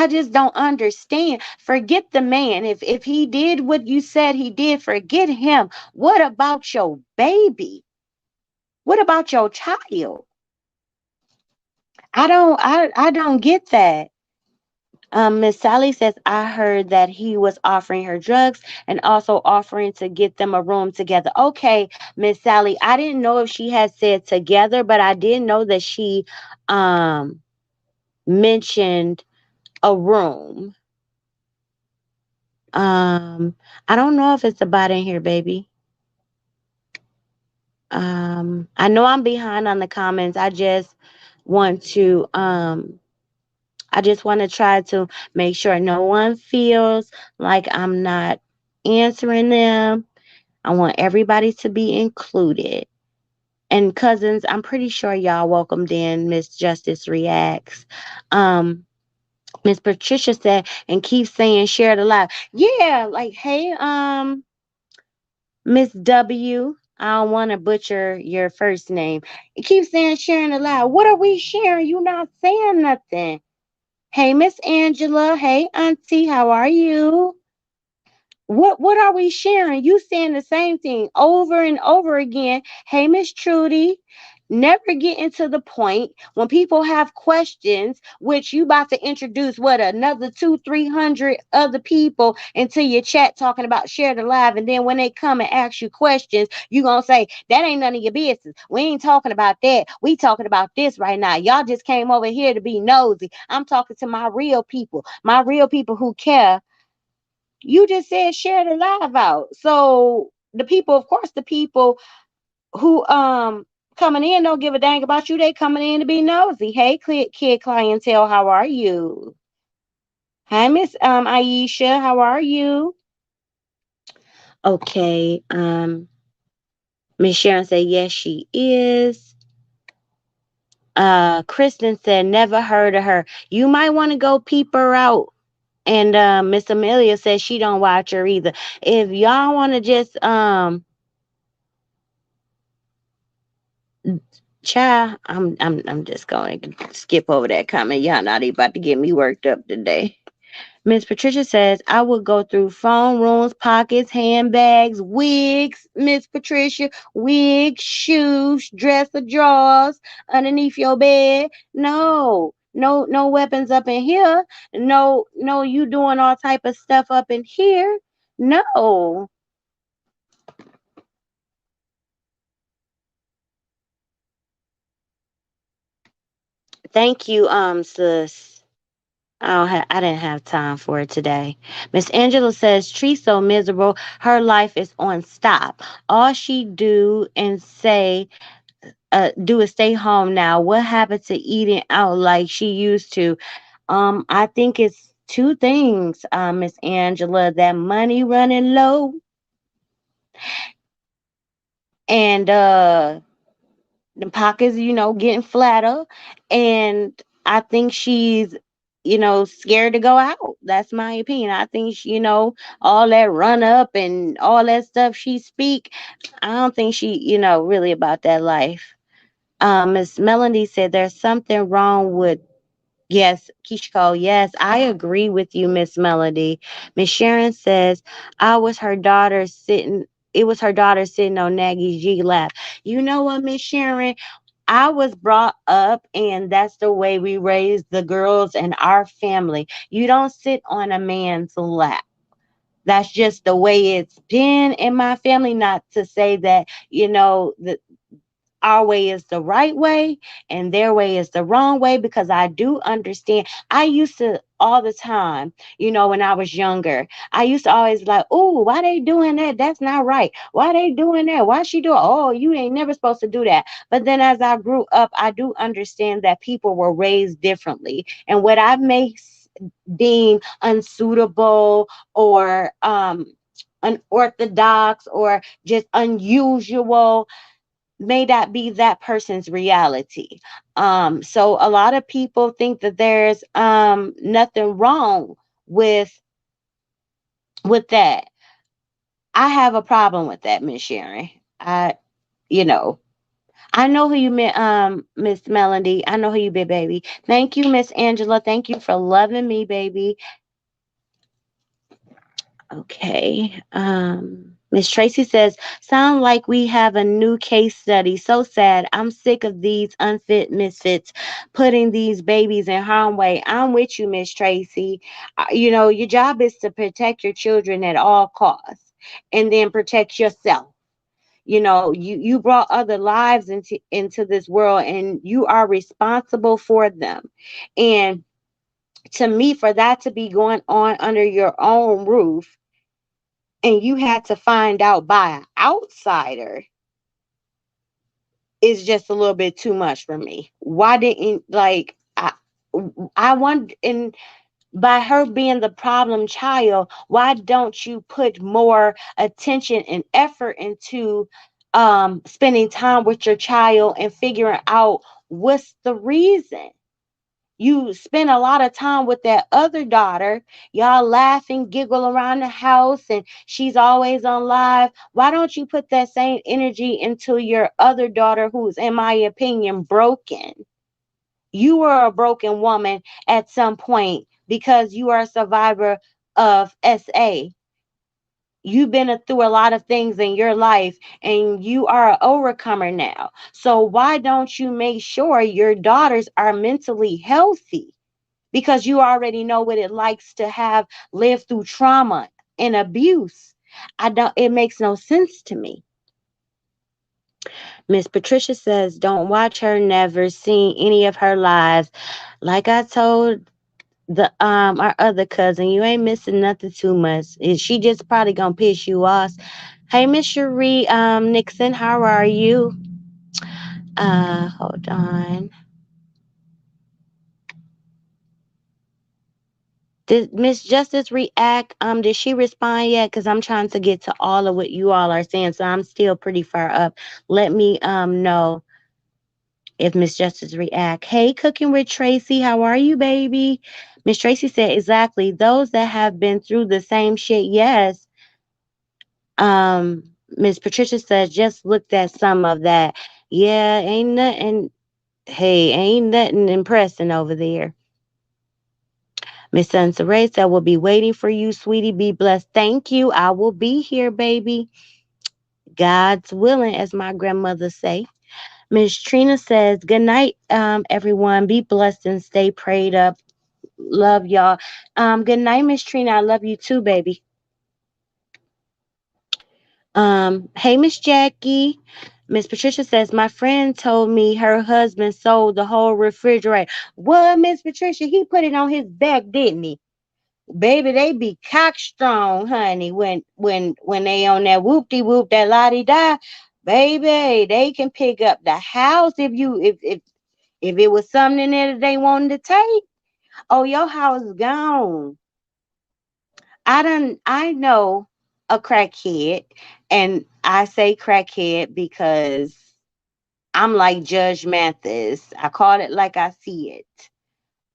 just don't understand. Forget the man. If he did what you said he did, forget him. What about your baby? What about your child? I don't get that. Miss Sally says, "I heard that he was offering her drugs and also offering to get them a room together." Okay, Miss Sally, I didn't know if she had said together, but I did know that she um mentioned a room. Um, I don't know if it's about in here, baby. I know I'm behind on the comments. Want to um I just want to try to make sure no one feels like I'm not answering them. I want everybody to be included. And cousins, I'm pretty sure y'all welcomed in Miss Justice Reacts. Um, Miss Patricia said, and keep saying share the live. Yeah, like, hey, Miss W. I don't want to butcher your first name. It keeps saying sharing the live. What are we sharing? You not saying nothing. Hey, Miss Angela. Hey, Auntie. How are you? what are we sharing? You saying the same thing over and over again. Hey, Miss Trudy, never getting to the point when people have questions, which you about to introduce what another 200-300 other people into your chat talking about share the live, and then when they come and ask you questions, you gonna say that ain't none of your business. We ain't talking about that. We talking about this right now. Y'all just came over here to be nosy. I'm talking to my real people who care. You just said share the live out. So the people, of course, the people who coming in don't give a dang about you. They coming in to be nosy. Hey, kid clientele, how are you? Hi, Miss Aisha, how are you? Okay. Miss Sharon said yes, she is. Kristen said never heard of her. You might want to go peep her out. And Miss Amelia says she don't watch her either. If y'all want to just child, I'm just going to skip over that comment. Y'all not even about to get me worked up today. Miss Patricia says I would go through phone rooms, pockets, handbags, wigs. Miss Patricia, wigs, shoes, dresser drawers underneath your bed. No, no weapons up in here. No, no, you doing all type of stuff up in here. No. Thank you, sis. I didn't have time for it today. Miss Angela says Tree's so miserable. Her life is on stop. All she do is stay home now. What happened to eating out like she used to? I think it's two things, Miss Angela. That money running low, and the pockets, getting flatter. And I think she's, scared to go out. That's my opinion. I think, all that run up and all that stuff she speak, I don't think she, really about that life. Miss Melanie said there's something wrong with. Yes, Keisha Cole. Yes, I agree with you, Miss Melody. Miss Sharon says I was her daughter sitting. It was her daughter sitting on Nagy's G lap. You know what, Miss Sharon? I was brought up, and that's the way we raise the girls in our family. You don't sit on a man's lap. That's just the way it's been in my family. Not to say that, the our way is the right way and their way is the wrong way, because I do understand. I used to all the time, when I was younger, I used to always like, oh, why they doing that? That's not right. Why they doing that? Why she doing? Oh, you ain't never supposed to do that. But then as I grew up, I do understand that people were raised differently. And what I may deem unsuitable or unorthodox or just unusual may not be that person's reality. So a lot of people think that there's nothing wrong with that. I have a problem with that, Miss Sharon. You know, I know who you meant, Miss Melody. I know who you be, baby. Thank you, Miss Angela. Thank you for loving me, baby. Okay. Miss Tracy says, sound like we have a new case study. So sad. I'm sick of these unfit misfits putting these babies in harm's way. I'm with you, Miss Tracy. Your job is to protect your children at all costs and then protect yourself. You brought other lives into this world, and you are responsible for them. And to me, for that to be going on under your own roof, and you had to find out by an outsider, is just a little bit too much for me. Why didn't, like, I want, and by her being the problem child, why don't you put more attention and effort into spending time with your child and figuring out what's the reason? You spend a lot of time with that other daughter. Y'all laugh and giggle around the house, and she's always on live. Why don't you put that same energy into your other daughter, who's, in my opinion, broken? You were a broken woman at some point because you are a survivor of SA. You've been through a lot of things in your life and you are an overcomer now. So why don't you make sure your daughters are mentally healthy? Because you already know what it likes to have lived through trauma and abuse. I don't It makes no sense to me. Miss Patricia says, don't watch her, never seen any of her lives. Like I told the our other cousin, you ain't missing nothing too much. She just probably gonna piss you off. Hey, Miss Cherie Nixon, how are you? Hold on. Did Miss Justice react? Did she respond yet? Because I'm trying to get to all of what you all are saying, so I'm still pretty far up. Let me know if Miss Justice react. Hey, Cooking with Tracy, how are you, baby? Miss Tracy said exactly. Those that have been through the same shit, yes. Miss Patricia says just looked at some of that. Yeah, ain't nothing. Hey, ain't nothing impressing over there. Miss Sunsaray said, we'll be waiting for you, sweetie. Be blessed. Thank you. I will be here, baby. God's willing, as my grandmother say. Miss Trina says, good night, everyone. Be blessed and stay prayed up. Love y'all. Good night, Miss Trina. I love you too, baby. Hey, Miss Jackie. Miss Patricia says, my friend told me her husband sold the whole refrigerator. What, Miss Patricia? He put it on his back, didn't he? Baby, they be cock strong, honey, when they on that whoop de whoop, that la di da. Baby, they can pick up the house if it was something in there that they wanted to take. Oh, your house is gone. I know a crackhead, and I say crackhead because I'm like Judge Mathis. I call it like I see it.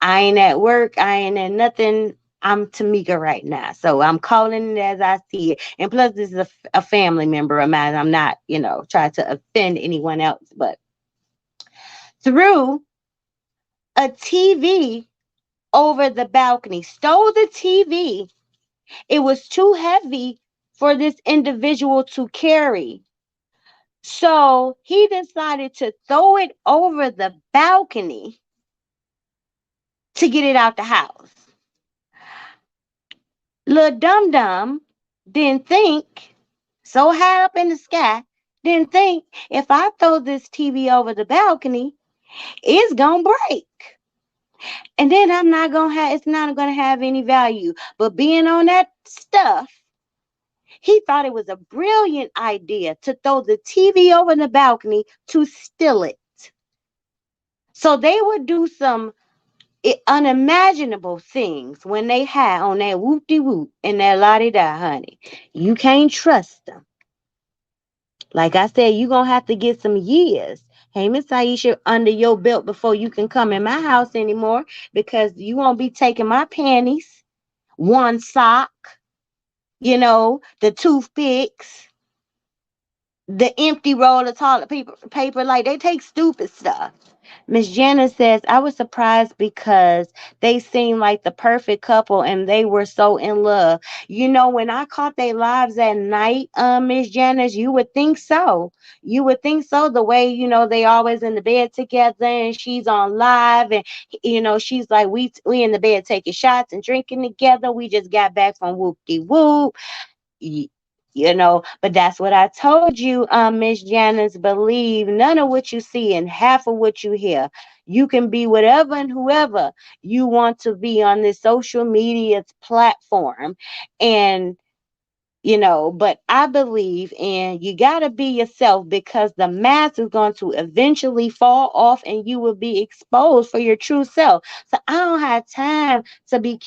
I ain't at work. I ain't at nothing. I'm Tamika right now. So I'm calling it as I see it. And plus, this is a family member of mine. I'm not, trying to offend anyone else. But threw a TV over the balcony, stole the TV. It was too heavy for this individual to carry. So he decided to throw it over the balcony to get it out the house. Little dum dum didn't think, so high up in the sky, didn't think if I throw this TV over the balcony, it's gonna break. And then it's not gonna have any value. But being on that stuff, he thought it was a brilliant idea to throw the TV over the balcony to steal it. So they would do some unimaginable things when they high on that whoop de whoop and that la di da, honey. You can't trust them. Like I said, you're gonna have to get some years. Hey, Miss Aisha, under your belt before you can come in my house anymore because you won't be taking my panties, one sock, the toothpicks, the empty roll of toilet paper. Like they take stupid stuff. Miss Janice says, I was surprised because they seemed like the perfect couple and they were so in love. When I caught their lives at night, Miss Janice, you would think so. You would think so the way, they always in the bed together and she's on live and, she's like, we in the bed taking shots and drinking together. We just got back from whoop de whoop. But that's what I told you, Miss Janice. Believe none of what you see and half of what you hear. You can be whatever and whoever you want to be on this social media platform. And but I believe in you got to be yourself because the mask is going to eventually fall off and you will be exposed for your true self. So I don't have time to be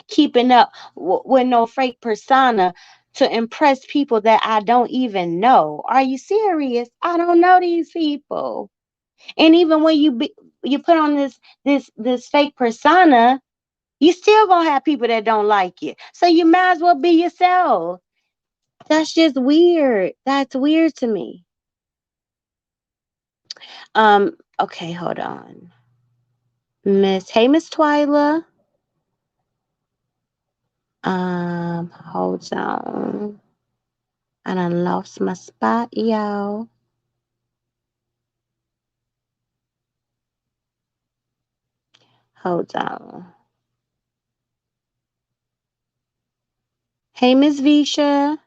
keeping up with no fake persona to impress people that I don't even know. Are you serious? I don't know these people. And even when you put on this fake persona, you still gonna have people that don't like you. So you might as well be yourself. That's just weird. That's weird to me. Okay, hold on. Miss Twyla. Hold on. I done lost my spot, y'all. Hold on. Hey, Miss Visha.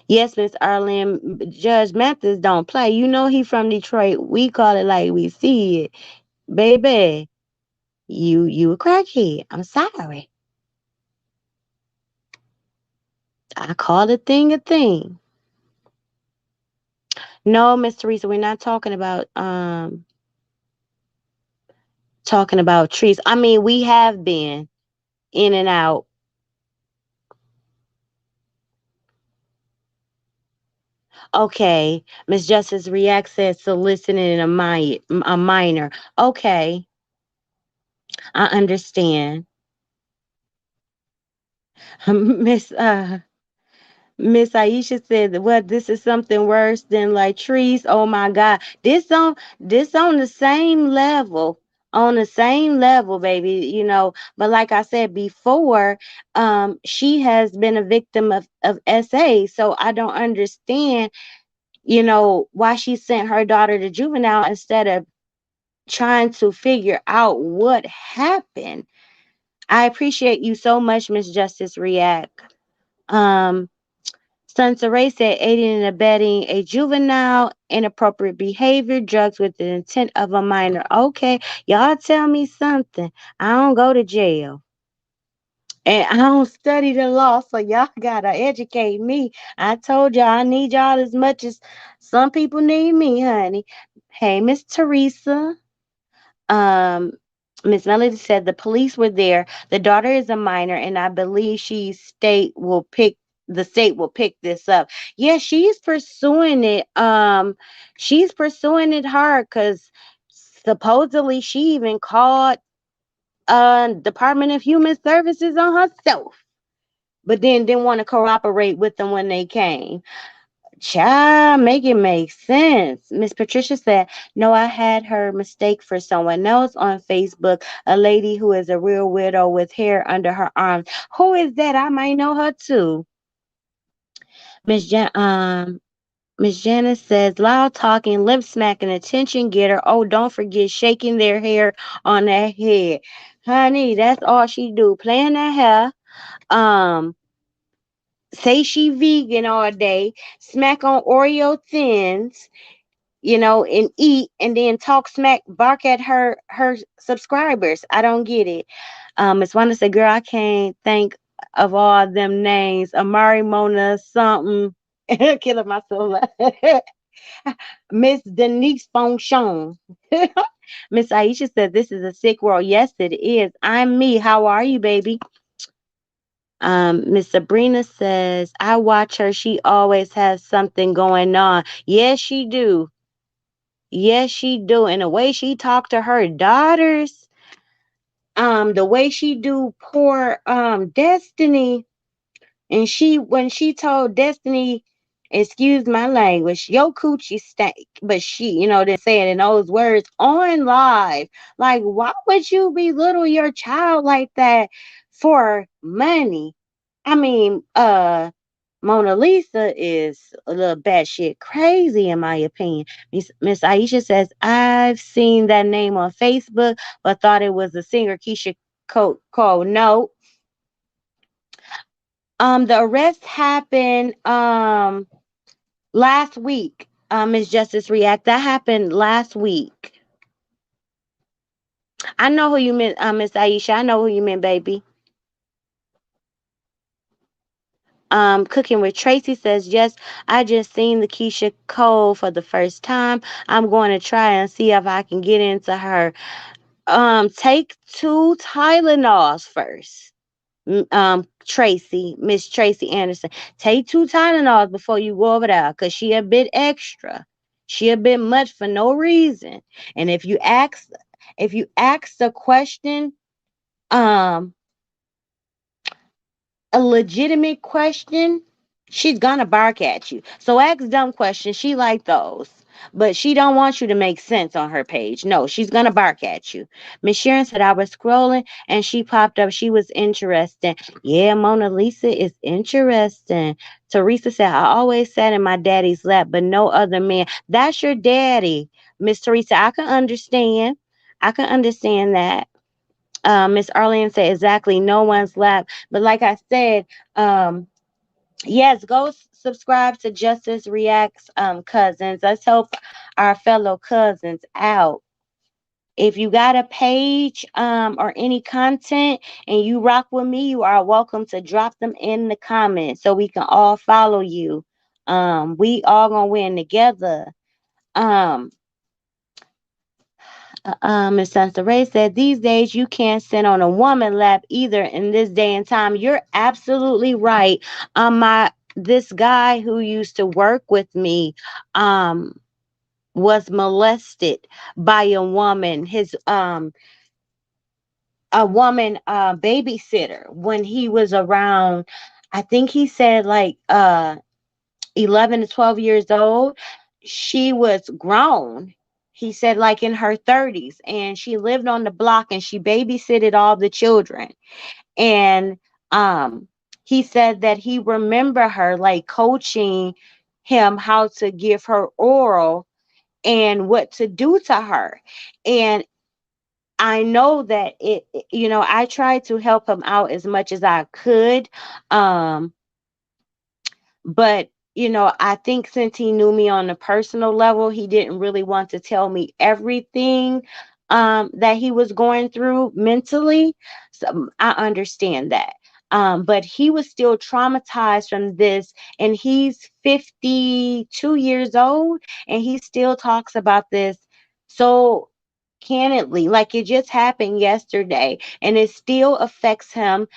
Yes, Miss Arlen. Judge Mathis don't play. You know he from Detroit. We call it like we see it. Baby, you a crackhead. I'm sorry. I call a thing a thing. No, Miss Teresa, we're not talking about trees. I mean, we have been in and out. Okay. Miss Justice React says soliciting a minor. Okay, I understand. Miss Miss Aisha said that what this is something worse than like trees. Oh my God. This on the same level. On the same level, baby, but like I said before, she has been a victim of SA. So I don't understand, why she sent her daughter to juvenile instead of trying to figure out what happened. I appreciate you so much, Miss Justice React. Um, Sansaray said aiding and abetting a juvenile, inappropriate behavior, drugs with the intent of a minor. Okay, y'all tell me something. I don't go to jail. And I don't study the law, so y'all gotta educate me. I told y'all I need y'all as much as some people need me, honey. Hey, Miss Teresa. Um, Miss Melody said the police were there. The daughter is a minor, and I believe the state will pick this up. Yeah, she's pursuing it. She's pursuing it hard because supposedly she even called Department of Human Services on herself, but then didn't want to cooperate with them when they came. Child, make it make sense. Miss Patricia said, no, I had her mistake for someone else on Facebook, a lady who is a real widow with hair under her arms. Who is that? I might know her too. Miss Miss Janice says, loud talking, lip smacking, attention getter. Oh, don't forget shaking their hair on their head. Honey, that's all she do. Playing that hair. Um, say she vegan all day, smack on Oreo thins, and eat and then talk smack, bark at her subscribers. I don't get it. Miss Wanda said, girl, I can't think of all them names. Amari, Mona, something. Killing myself. Miss Denise Fonchon. Miss Aisha said, this is a sick world. Yes, it is. I'm me. How are you, baby? Miss Sabrina says, I watch her. She always has something going on. Yes, she do. Yes, she do. And the way she talked to her daughters, the way she do poor Destiny, and when she told Destiny, excuse my language, yo coochie stank, but she, didn't say it in those words on live. Like, why would you belittle your child like that for money? I mean, Mona Lisa is a little batshit crazy, in my opinion. Miss Aisha says, I've seen that name on Facebook, but thought it was the singer Keisha Cole. No. The arrest happened last week. Miss Justice React. That happened last week. I know who you meant, Miss Aisha. I know who you meant, baby. Cooking with Tracy says, yes, I just seen the Keisha Cole for the first time. I'm going to try and see if I can get into her. Take 2 Tylenols first. Miss Tracy Anderson. Take 2 Tylenols before you go over there, cause she a bit extra. She a bit much for no reason. And if you ask the question, um, a legitimate question, she's gonna bark at you. So ask dumb questions. She like those. but she don't want you to make sense on her page. No, she's gonna bark at you. Miss Sharon said I was scrolling and she popped up. She was interesting. Yeah, Mona Lisa is interesting. Teresa said I always sat in my daddy's lap, but no other man. That's your daddy, Miss Teresa. I can understand. I can understand that. Miss Arlene said exactly no one's lap. But like I said, yes, go subscribe to Justice Reacts cousins. Let's help our fellow cousins out. If you got a page or any content and you rock with me, you are welcome to drop them in the comments so we can all follow you. We all gonna win together. Um, Miss Ray said, these days you can't sit on a woman lap either in this day and time. You're absolutely right. My this guy who used to work with me was molested by a woman babysitter when he was around, I think he said like 11 to 12 years old. She was grown. He said like in her 30s, and she lived on the block and she babysitted all the children. And um he said that he remember her like coaching him how to give her oral and what to do to her. And I know that I tried to help him out as much as I could. Um but I think since he knew me on a personal level, he didn't really want to tell me everything that he was going through mentally. So I understand that. But he was still traumatized from this, and he's 52 years old, and he still talks about this so candidly, like it just happened yesterday, and it still affects him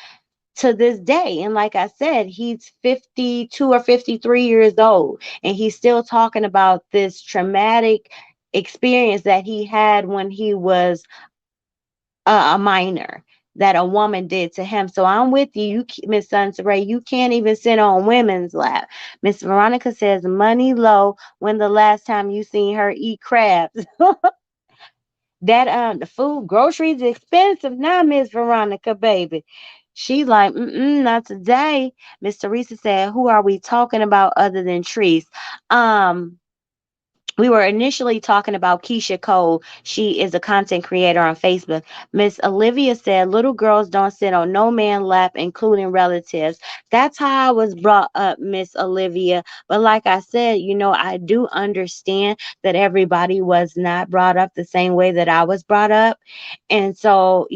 to this day. And like I said, he's 52 or 53 years old, and he's still talking about this traumatic experience that he had when he was a minor, that a woman did to him. So I'm with you, Miss Sunsaray. You can't even sit on women's lap. Miss Veronica says, money low. When the last time you seen her eat crabs? That the food, groceries expensive now, Miss Veronica, baby. She like, not today. Miss Teresa said, who are we talking about other than Trees? Um, we were initially talking about Keisha Cole. She is a content creator on Facebook. Miss Olivia said, little girls don't sit on no man lap, including relatives. That's how I was brought up, Miss Olivia. But like I said, I do understand that everybody was not brought up the same way that I was brought up. And so,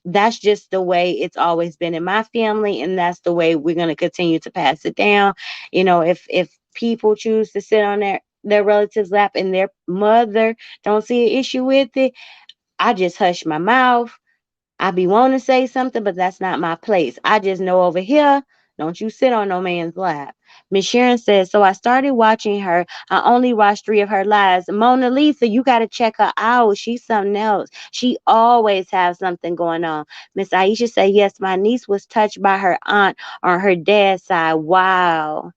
that's just the way it's always been in my family, and that's the way we're going to continue to pass it down. If people choose to sit on their relatives lap and their mother don't see an issue with it, I just hush my mouth. I be wanting to say something, but that's not my place. I just know over here, don't you sit on no man's lap. Miss Sharon says, so I started watching her. I only watched 3 of her lives. Mona Lisa, you got to check her out. She's something else. She always has something going on. Miss Aisha said, yes, my niece was touched by her aunt on her dad's side. Wow.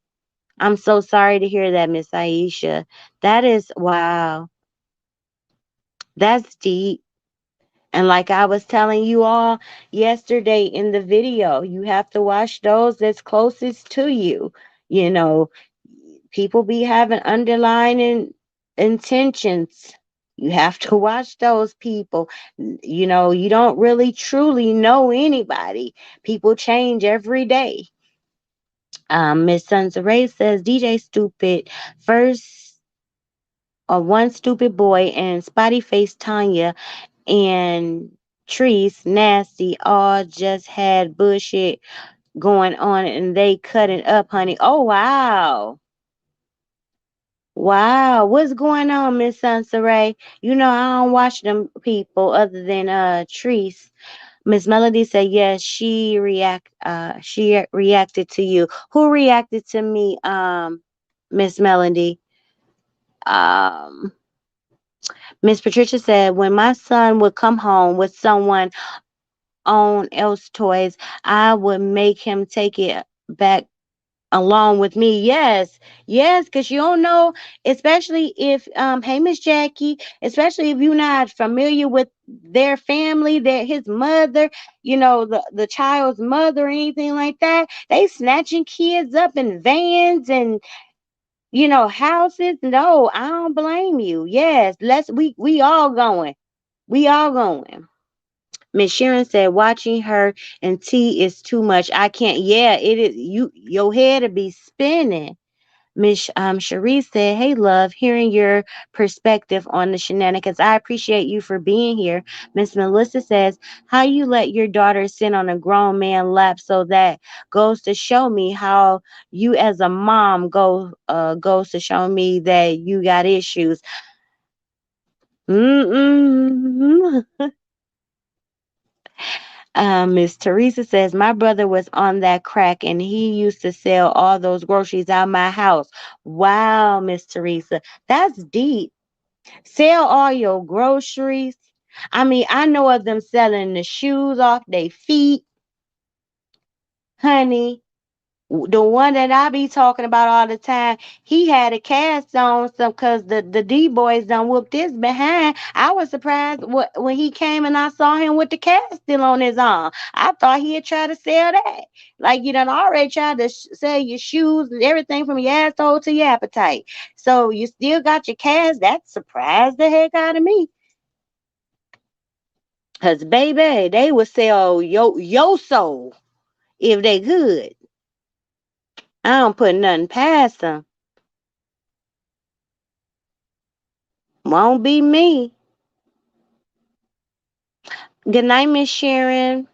I'm so sorry to hear that, Miss Aisha. That is, wow. That's deep. And like I was telling you all yesterday in the video, you have to watch those that's closest to you. You know, people be having underlying intentions. You have to watch those people. You don't really truly know anybody. People change every day. Miss Sunsaray says DJ Stupid first, one stupid boy, and spotty face Tanya and Trees Nasty all just had bullshit going on and they cut it up, honey. Oh wow. Wow. What's going on, Miss Sunsaray? I don't watch them people other than Trees. Miss Melody said yes, she reacted to you. Who reacted to me, Miss Melody? Um Miss Patricia said when my son would come home with someone on else toys, I would make him take it back along with me. Yes, yes, because you don't know, especially if hey Miss Jackie, especially if you're not familiar with their family, their his mother, the child's mother or anything like that. They snatching kids up in vans and houses. No, I don't blame you. Yes, we all going. We all going. Miss Sharon said, watching her and tea is too much. I can't. Yeah, it is. Your head will be spinning. Miss Cherie said, hey, love, hearing your perspective on the shenanigans. I appreciate you for being here. Miss Melissa says, how you let your daughter sit on a grown man lap, so that goes to show me how you as a mom goes to show me that you got issues. Mm-mm. Miss Teresa says, my brother was on that crack and he used to sell all those groceries out my house. Wow, Miss Teresa, that's deep. Sell all your groceries. I mean, I know of them selling the shoes off their feet, honey. The one that I be talking about all the time, he had a cast on some because the D boys done whooped his behind. I was surprised when he came and I saw him with the cast still on his arm. I thought he had tried to sell that. Like you done already tried to sell your shoes and everything from your asshole to your appetite. So you still got your cast. That surprised the heck out of me. Cause baby, they would sell your soul if they could. I don't put nothing past them. Won't be me. Good night, Miss Sharon.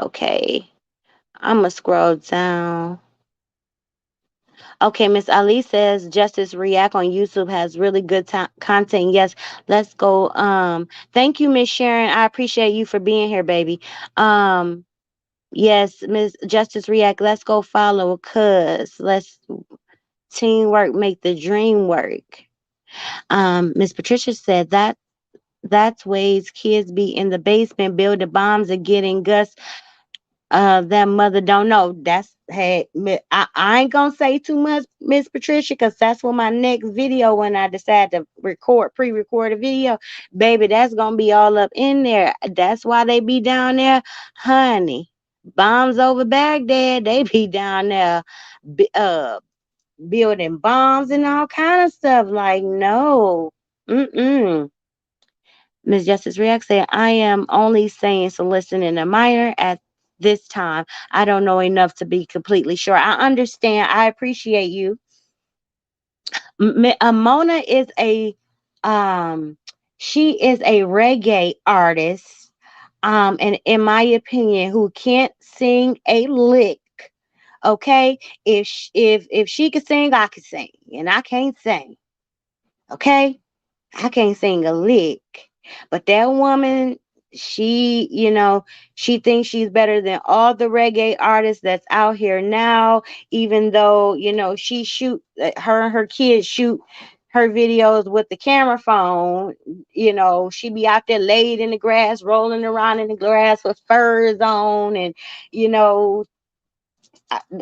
Okay, I'm gonna scroll down. Okay, Miss Ali says Justice React on YouTube has really good content. Yes, let's go. Thank you, Miss Sharon. I appreciate you for being here, baby. Um, yes, Miss Justice React. Let's go follow, cuz let's teamwork make the dream work. Miss Patricia said that's ways kids be in the basement building bombs and getting Gus. That mother don't know. That's hey, I ain't gonna say too much, Miss Patricia, because that's for my next video when I decide to pre-record a video. Baby, that's gonna be all up in there. That's why they be down there, honey. Bombs over Baghdad, they be down there, b- uh, building bombs and all kind of stuff. Like no, mm. Ms. Justice React said, I am only saying soliciting in a minor at this time. I don't know enough to be completely sure. I understand. I appreciate you. Mona is um she is a reggae artist, and in my opinion, who can't sing a lick. Okay, if she could sing, I could sing, and I can't sing. Okay, I can't sing a lick. But that woman, she thinks she's better than all the reggae artists that's out here now, even though, she her and her kids shoot her videos with the camera phone. She be out there laid in the grass, rolling around in the grass with furs on, and you know,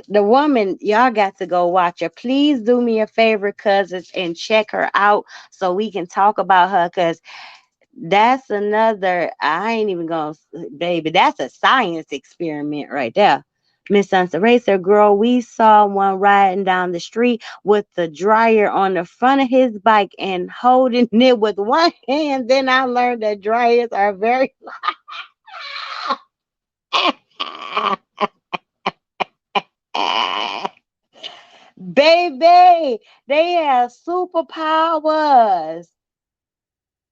the woman, y'all got to go watch her. Please do me a favor, cousins, and check her out so we can talk about her, because that's another, I ain't even gonna, baby, that's a science experiment right there. Miss Sunset Racer, girl, we saw one riding down the street with the dryer on the front of his bike and holding it with one hand. Then I learned that dryers are very baby, they have superpowers.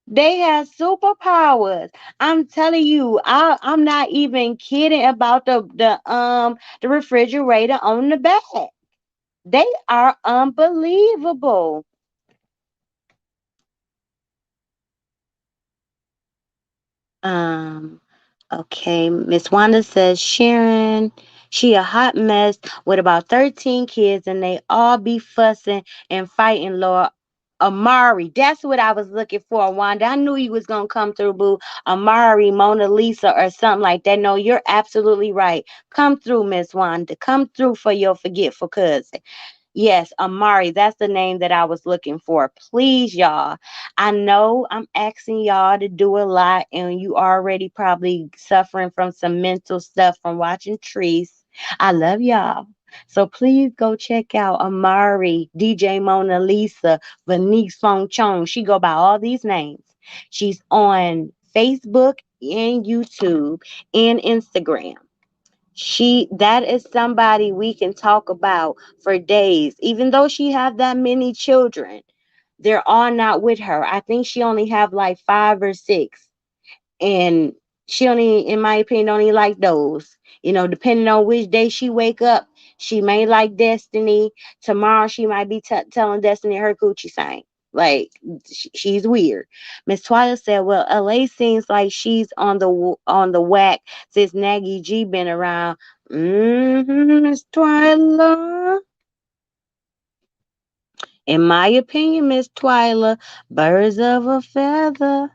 They have superpowers. I'm telling you, I'm not even kidding about the refrigerator on the back. They are unbelievable. Um, okay, Miss Wanda says Sharon, she a hot mess with about 13 kids and they all be fussing and fighting, Lord. Amari. That's what I was looking for, Wanda. I knew you was gonna come through, boo. Amari, Mona Lisa, or something like that. No, you're absolutely right. Come through, Miss Wanda. Come through for your forgetful cousin. Yes, Amari, that's the name that I was looking for. Please, y'all. I know I'm asking y'all to do a lot, and you already probably suffering from some mental stuff from watching Trees. I love y'all. So please go check out Amari, DJ Mona Lisa, Venice Fong Chong. She go by all these names. She's on Facebook and YouTube and Instagram. That is somebody we can talk about for days. Even though she have that many children, they're all not with her. I think she only have like 5 or 6, and she only, in my opinion, only like those. Depending on which day she wake up, she may like Destiny. Tomorrow she might be telling Destiny her coochie sang. Like, she's weird. Miss Twyla said, "Well, LA seems like she's on the whack since Nagy G been around." Miss Twyla. In my opinion, Miss Twyla, birds of a feather.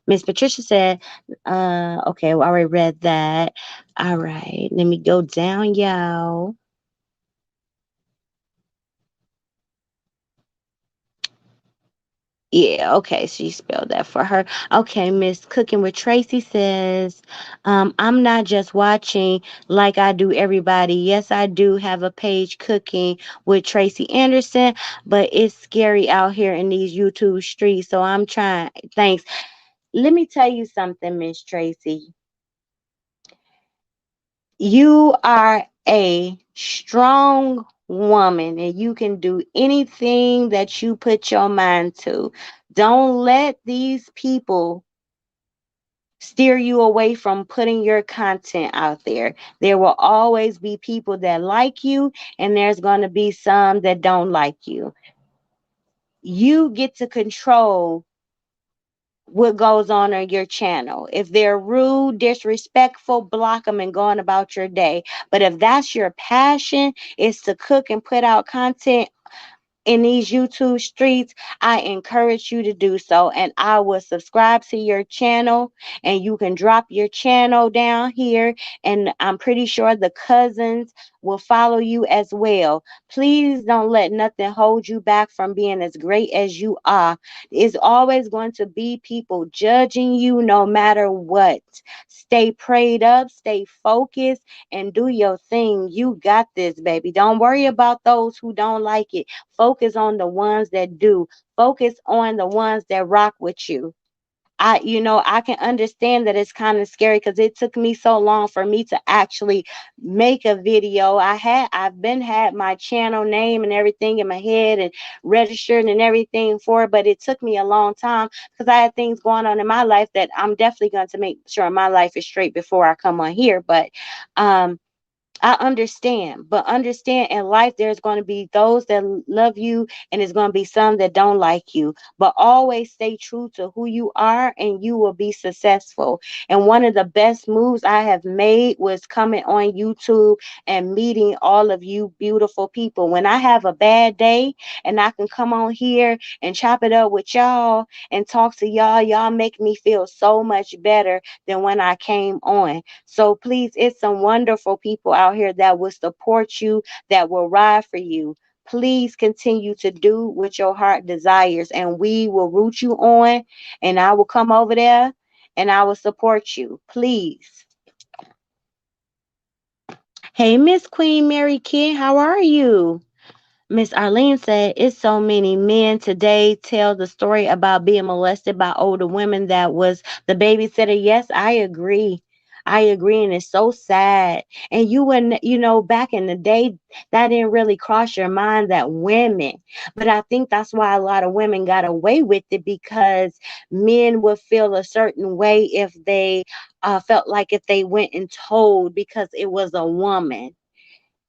Miss Patricia said, okay, well, I already read that. All right, let me go down, y'all. Yeah, okay, she spelled that for her. Okay, Miss Cooking with Tracy says, I'm not just watching like I do everybody. Yes, I do have a page, Cooking with Tracy Anderson, but it's scary out here in these YouTube streets. So I'm trying. Thanks. Let me tell you something, Miss Tracy. You are a strong woman and you can do anything that you put your mind to. Don't let these people steer you away from putting your content out there. There will always be people that like you, and there's going to be some that don't like you. You get to control what goes on your channel. If they're rude, disrespectful, block them and go on about your day. But if that's your passion, is to cook and put out content in these YouTube streets, I encourage you to do so. And I will subscribe to your channel, and you can drop your channel down here. And I'm pretty sure the cousins will follow you as well. Please don't let nothing hold you back from being as great as you are. It's always going to be people judging you no matter what. Stay prayed up, stay focused, and do your thing. You got this, baby. Don't worry about those who don't like it. Focus on the ones that do. Focus on the ones that rock with you. I can understand that it's kind of scary because it took me so long for me to actually make a video. I've been had my channel name and everything in my head and registered and everything for it, but it took me a long time because I had things going on in my life that I'm definitely going to make sure my life is straight before I come on here. But um I understand, but understand in life there's going to be those that love you and there's going to be some that don't like you. But always stay true to who you are and you will be successful. And one of the best moves I have made was coming on YouTube and meeting all of you beautiful people. When I have a bad day and I can come on here and chop it up with y'all and talk to y'all, y'all make me feel so much better than when I came on. So please, it's some wonderful people out here that will support you, that will ride for you. Please continue to do what your heart desires, and we will root you on, and I will come over there and I will support you. Please. Hey, Miss Queen Mary Kid, how are you? Miss Arlene said, it's so many men today tell the story about being molested by older women that was the babysitter. Yes, I agree. I agree, and it's so sad. And you wouldn't, back in the day, that didn't really cross your mind that women. But I think that's why a lot of women got away with it because men would feel a certain way if they felt like if they went and told because it was a woman,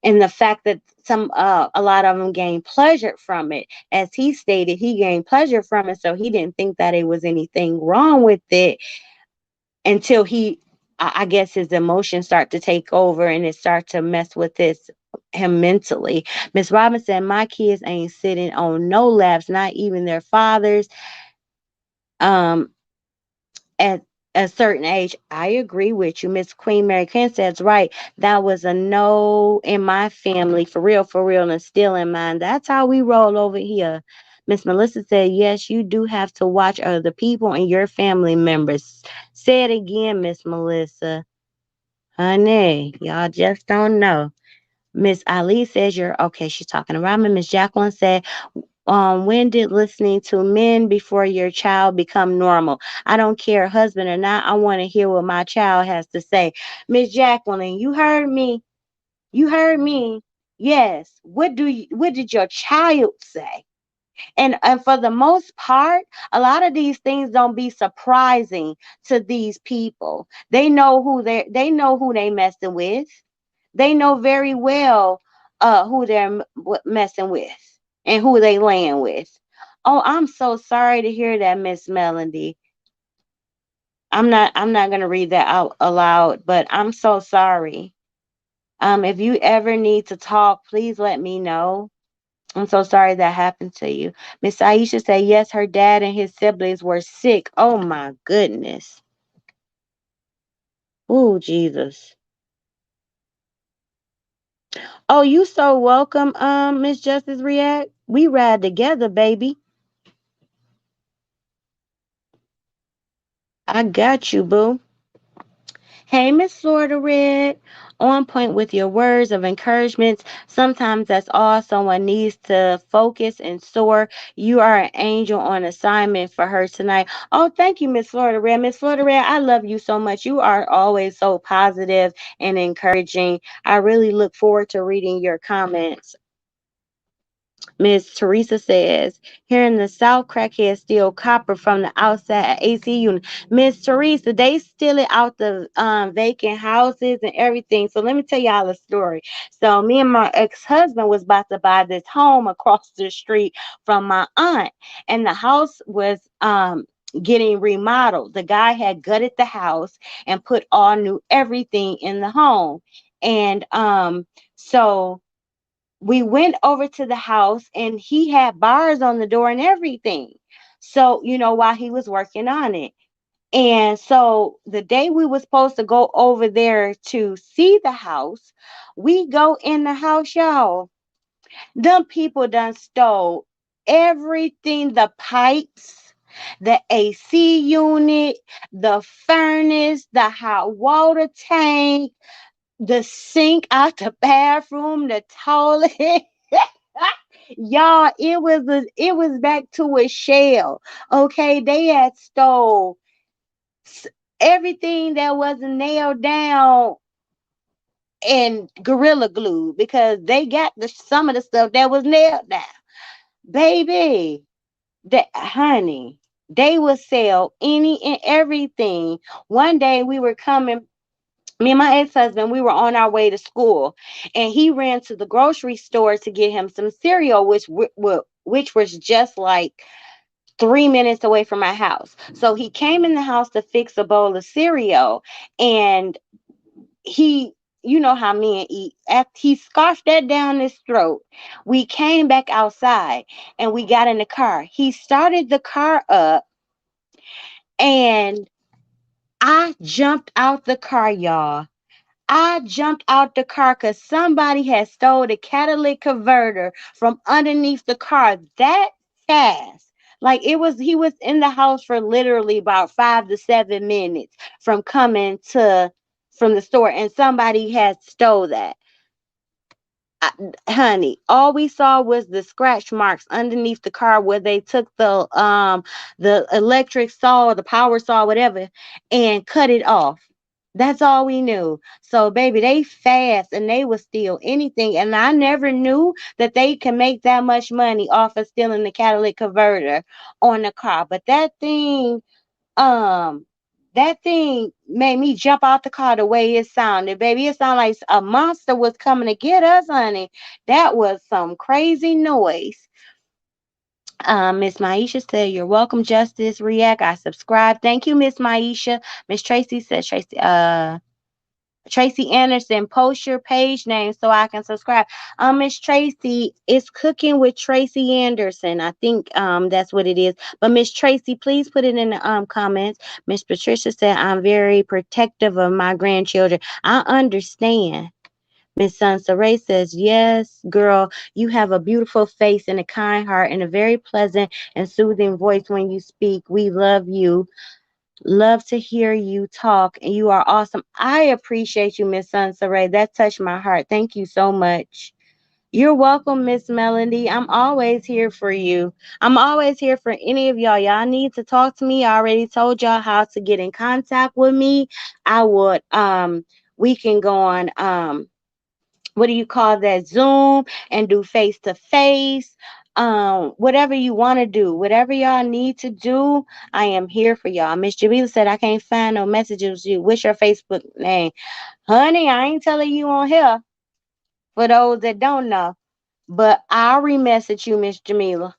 and the fact that a lot of them gained pleasure from it. As he stated, he gained pleasure from it, so he didn't think that it was anything wrong with it until I guess his emotions start to take over and it start to mess with his him mentally. Miss Robinson, my kids ain't sitting on no laps, not even their fathers. Um, at a certain age, I agree with you. Miss Queen Mary Quinn says right. That was a no in my family, for real, and still in mine. That's how we roll over here. Miss Melissa said, yes, you do have to watch other people and your family members. Say it again, Miss Melissa. Honey, y'all just don't know. Miss Ali says you're okay. She's talking around me. Miss Jacqueline said, when did listening to men before your child become normal? I don't care, husband or not. I want to hear what my child has to say. Miss Jacqueline, you heard me. You heard me. Yes. What did your child say? And for the most part, a lot of these things don't be surprising to these people. They know who they messing with. They know very well who they're messing with and who they laying with. Oh, I'm so sorry to hear that, Miss Melody. I'm not gonna read that out aloud, but I'm so sorry. If you ever need to talk, please let me know. I'm so sorry that happened to you. Miss Aisha said yes, her dad and his siblings were sick. Oh my goodness. Oh Jesus. Oh, you so welcome, Miss Justice React. We ride together, baby. I got you, boo. Hey, Miss Florida Red. On point with your words of encouragement. Sometimes that's all someone needs to focus and soar. You are an angel on assignment for her tonight. Oh, thank you, Miss Florida Red. Miss Florida Red, I love you so much. You are always so positive and encouraging. I really look forward to reading your comments. Miss Teresa says, here in the South, crackheads steal copper from the outside AC unit. Miss Teresa, they steal it out the vacant houses and everything. So let me tell y'all a story. So me and my ex-husband was about to buy this home across the street from my aunt, and the house was getting remodeled. The guy had gutted the house and put all new everything in the home. And so we went over to the house and he had bars on the door and everything. So, while he was working on it. And so the day we were supposed to go over there to see the house, we go in the house, y'all. Them people done stole everything, the pipes, the AC unit, the furnace, the hot water tank, the sink out the bathroom, the toilet. Y'all, it was back to a shell. Okay, they had stole s- everything that wasn't nailed down and gorilla glue because they got some of the stuff that was nailed down. Baby, that honey, they would sell any and everything. One day we were coming, me and my ex-husband, we were on our way to school, and he ran to the grocery store to get him some cereal, which was just like 3 minutes away from my house. So he came in the house to fix a bowl of cereal, and he, you know how men eat. After he scarfed that down his throat, we came back outside and we got in the car. He started the car up, and I jumped out the car, y'all. I jumped out the car because somebody had stole the catalytic converter from underneath the car that fast. Like he was in the house for literally about 5 to 7 minutes from the store, and somebody had stole that. Honey, all we saw was the scratch marks underneath the car where they took the electric saw, the power saw, whatever, and cut it off. That's all we knew. So baby, they fast and they will steal anything. And I never knew that they can make that much money off of stealing the catalytic converter on the car. But um that thing made me jump out the car the way it sounded, baby. It sounded like a monster was coming to get us, honey. That was some crazy noise. Miss Maisha said, you're welcome, Justice React. I subscribe. Thank you, Miss Maisha. Miss Tracy says, Tracy, Tracy Anderson, post your page name so I can subscribe. Miss Tracy, it's Cooking with Tracy Anderson. I think that's what it is. But Miss Tracy, please put it in the comments. Miss Patricia said I'm very protective of my grandchildren. I understand. Miss Sansaray says, yes, girl, you have a beautiful face and a kind heart and a very pleasant and soothing voice when you speak. We love you. Love to hear you talk, and you are awesome. I appreciate you, Miss Sansaray. That touched my heart. Thank you so much. You're welcome, Miss Melody. I'm always here for you. I'm always here for any of y'all. Y'all need to talk to me. I already told y'all how to get in contact with me. I would we can go on what do you call that, Zoom, and do face to face, whatever you want to do, whatever y'all need to do, I am here for y'all. Miss Jamila said I can't find no messages with you. What's your Facebook name? Honey, I ain't telling you on here for those that don't know, but I'll remessage you, Miss Jamila.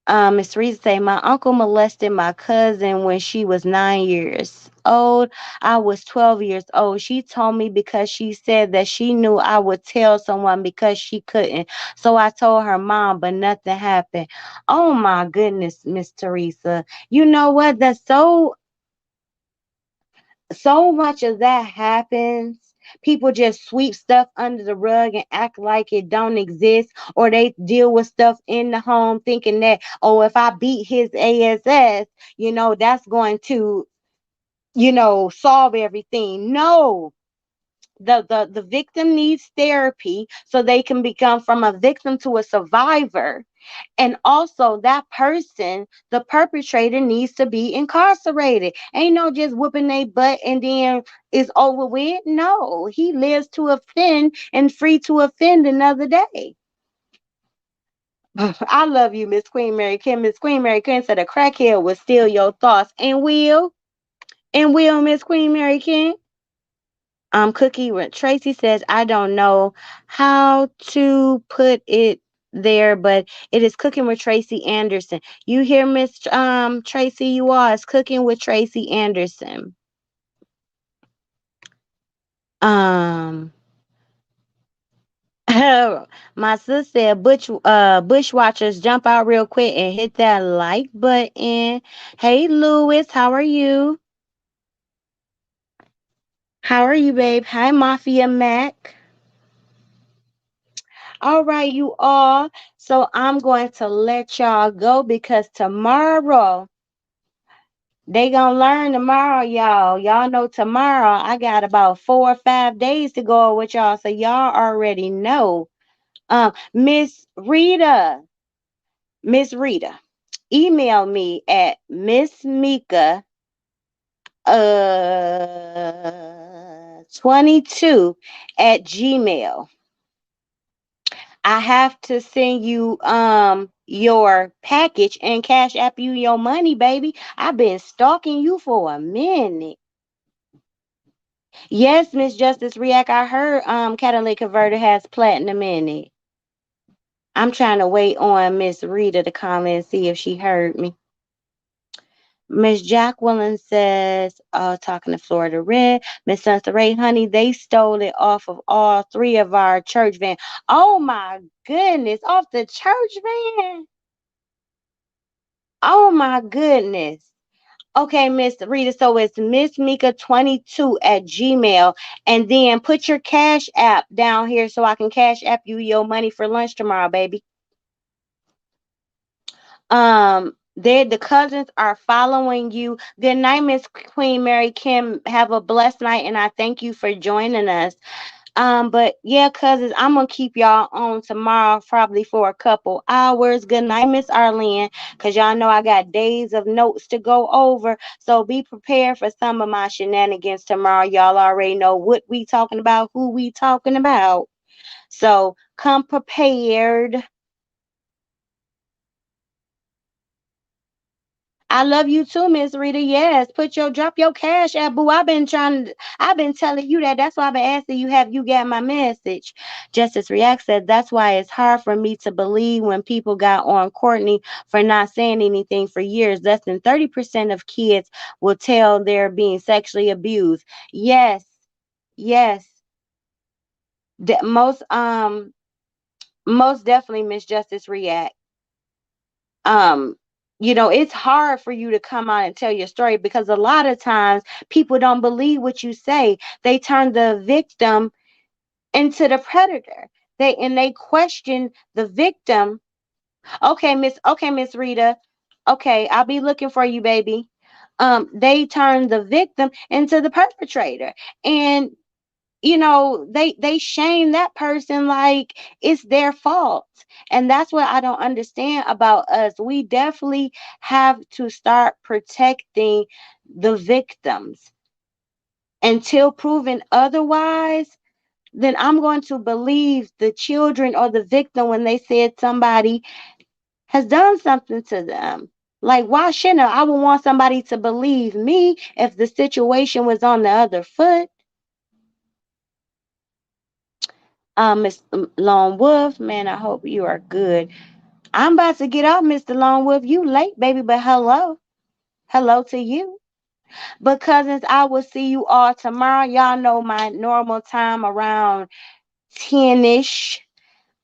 Miss Reese say my uncle molested my cousin when she was 9 years old. I was 12 years old. She told me because she said that she knew I would tell someone because she couldn't. So I told her mom, but nothing happened. Oh my goodness, Miss Teresa. You know what? That's so much of that happens. People just sweep stuff under the rug and act like it don't exist, or they deal with stuff in the home thinking that, oh, if I beat his ass, that's going to, solve everything. No, the victim needs therapy so they can become from a victim to a survivor. And also, that person, the perpetrator, needs to be incarcerated. Ain't no just whooping their butt and then it's over with. No, he lives to offend and free to offend another day. I love you, Miss Queen Mary Kim. Miss Queen Mary Kim said a crackhead will steal your thoughts and will, Miss Queen Mary Kim. Cookie with Tracy says, I don't know how to put it there, but it is Cooking with Tracy Anderson. You hear, Miss Tracy? You are. It's Cooking with Tracy Anderson. Um, my sister said, Bushwatchers, jump out real quick and hit that like button. Hey, Lewis, how are you? How are you, babe? Hi, Mafia Mac. All right, you all. So I'm going to let y'all go because tomorrow they gonna learn tomorrow, y'all. Y'all know tomorrow I got about 4 or 5 days to go with y'all, so y'all already know. Miss Rita, email me at Miss Mika 22 at Gmail. I have to send you your package and cash app you your money, baby. I've been stalking you for a minute. Yes, Miss Justice React. I heard Catalytic Converter has platinum in it. I'm trying to wait on Miss Rita to come and see if she heard me. Miss Jacqueline says, talking to Florida Red, Miss Sunset Ray, honey, they stole it off of all three of our church van. Oh my goodness, off the church van. Oh my goodness. Okay, Miss Rita. So it's Miss Mika 22 at Gmail. And then put your cash app down here so I can cash app you your money for lunch tomorrow, baby. The cousins are following you. Good night, Miss Queen Mary Kim. Have a blessed night, and I thank you for joining us. But yeah, cousins, I'm gonna keep y'all on tomorrow, probably for a couple hours. Good night, Miss Arlene, cause y'all know I got days of notes to go over. So be prepared for some of my shenanigans tomorrow. Y'all already know what we talking about, who we talking about. So come prepared. I love you too, Miss Rita. Yes, drop your cash app, boo. I've been telling you that. That's why I've been asking you, have you got my message? Justice React said that's why it's hard for me to believe when people got on Courtney for not saying anything for years. Less than 30% of kids will tell they're being sexually abused. Yes. Yes, most most definitely, Miss Justice React. um it's hard for you to come out and tell your story because a lot of times people don't believe what you say. They turn the victim into the predator. They question the victim. Okay, Miss Rita. Okay, I'll be looking for you, baby. They turn the victim into the perpetrator. And they shame that person like it's their fault. And that's what I don't understand about us. We definitely have to start protecting the victims. Until proven otherwise, then I'm going to believe the children or the victim when they said somebody has done something to them. Like, why shouldn't I would want somebody to believe me if the situation was on the other foot. Miss Lone Wolf, man, I hope you are good. I'm about to get off, Mr. Lone Wolf. You late, baby, but hello. Hello to you. But cousins, I will see you all tomorrow. Y'all know my normal time around 10-ish.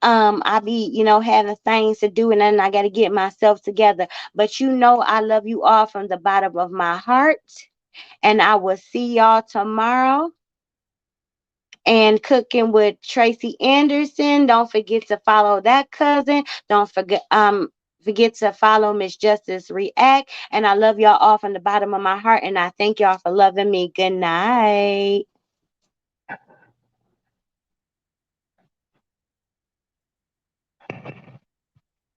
I be, having things to do and then I gotta get myself together. But I love you all from the bottom of my heart. And I will see y'all tomorrow. And cooking with Tracy Anderson. Don't forget to follow that cousin. Don't forget to follow Miss Justice React. And I love y'all all from the bottom of my heart. And I thank y'all for loving me. Good night.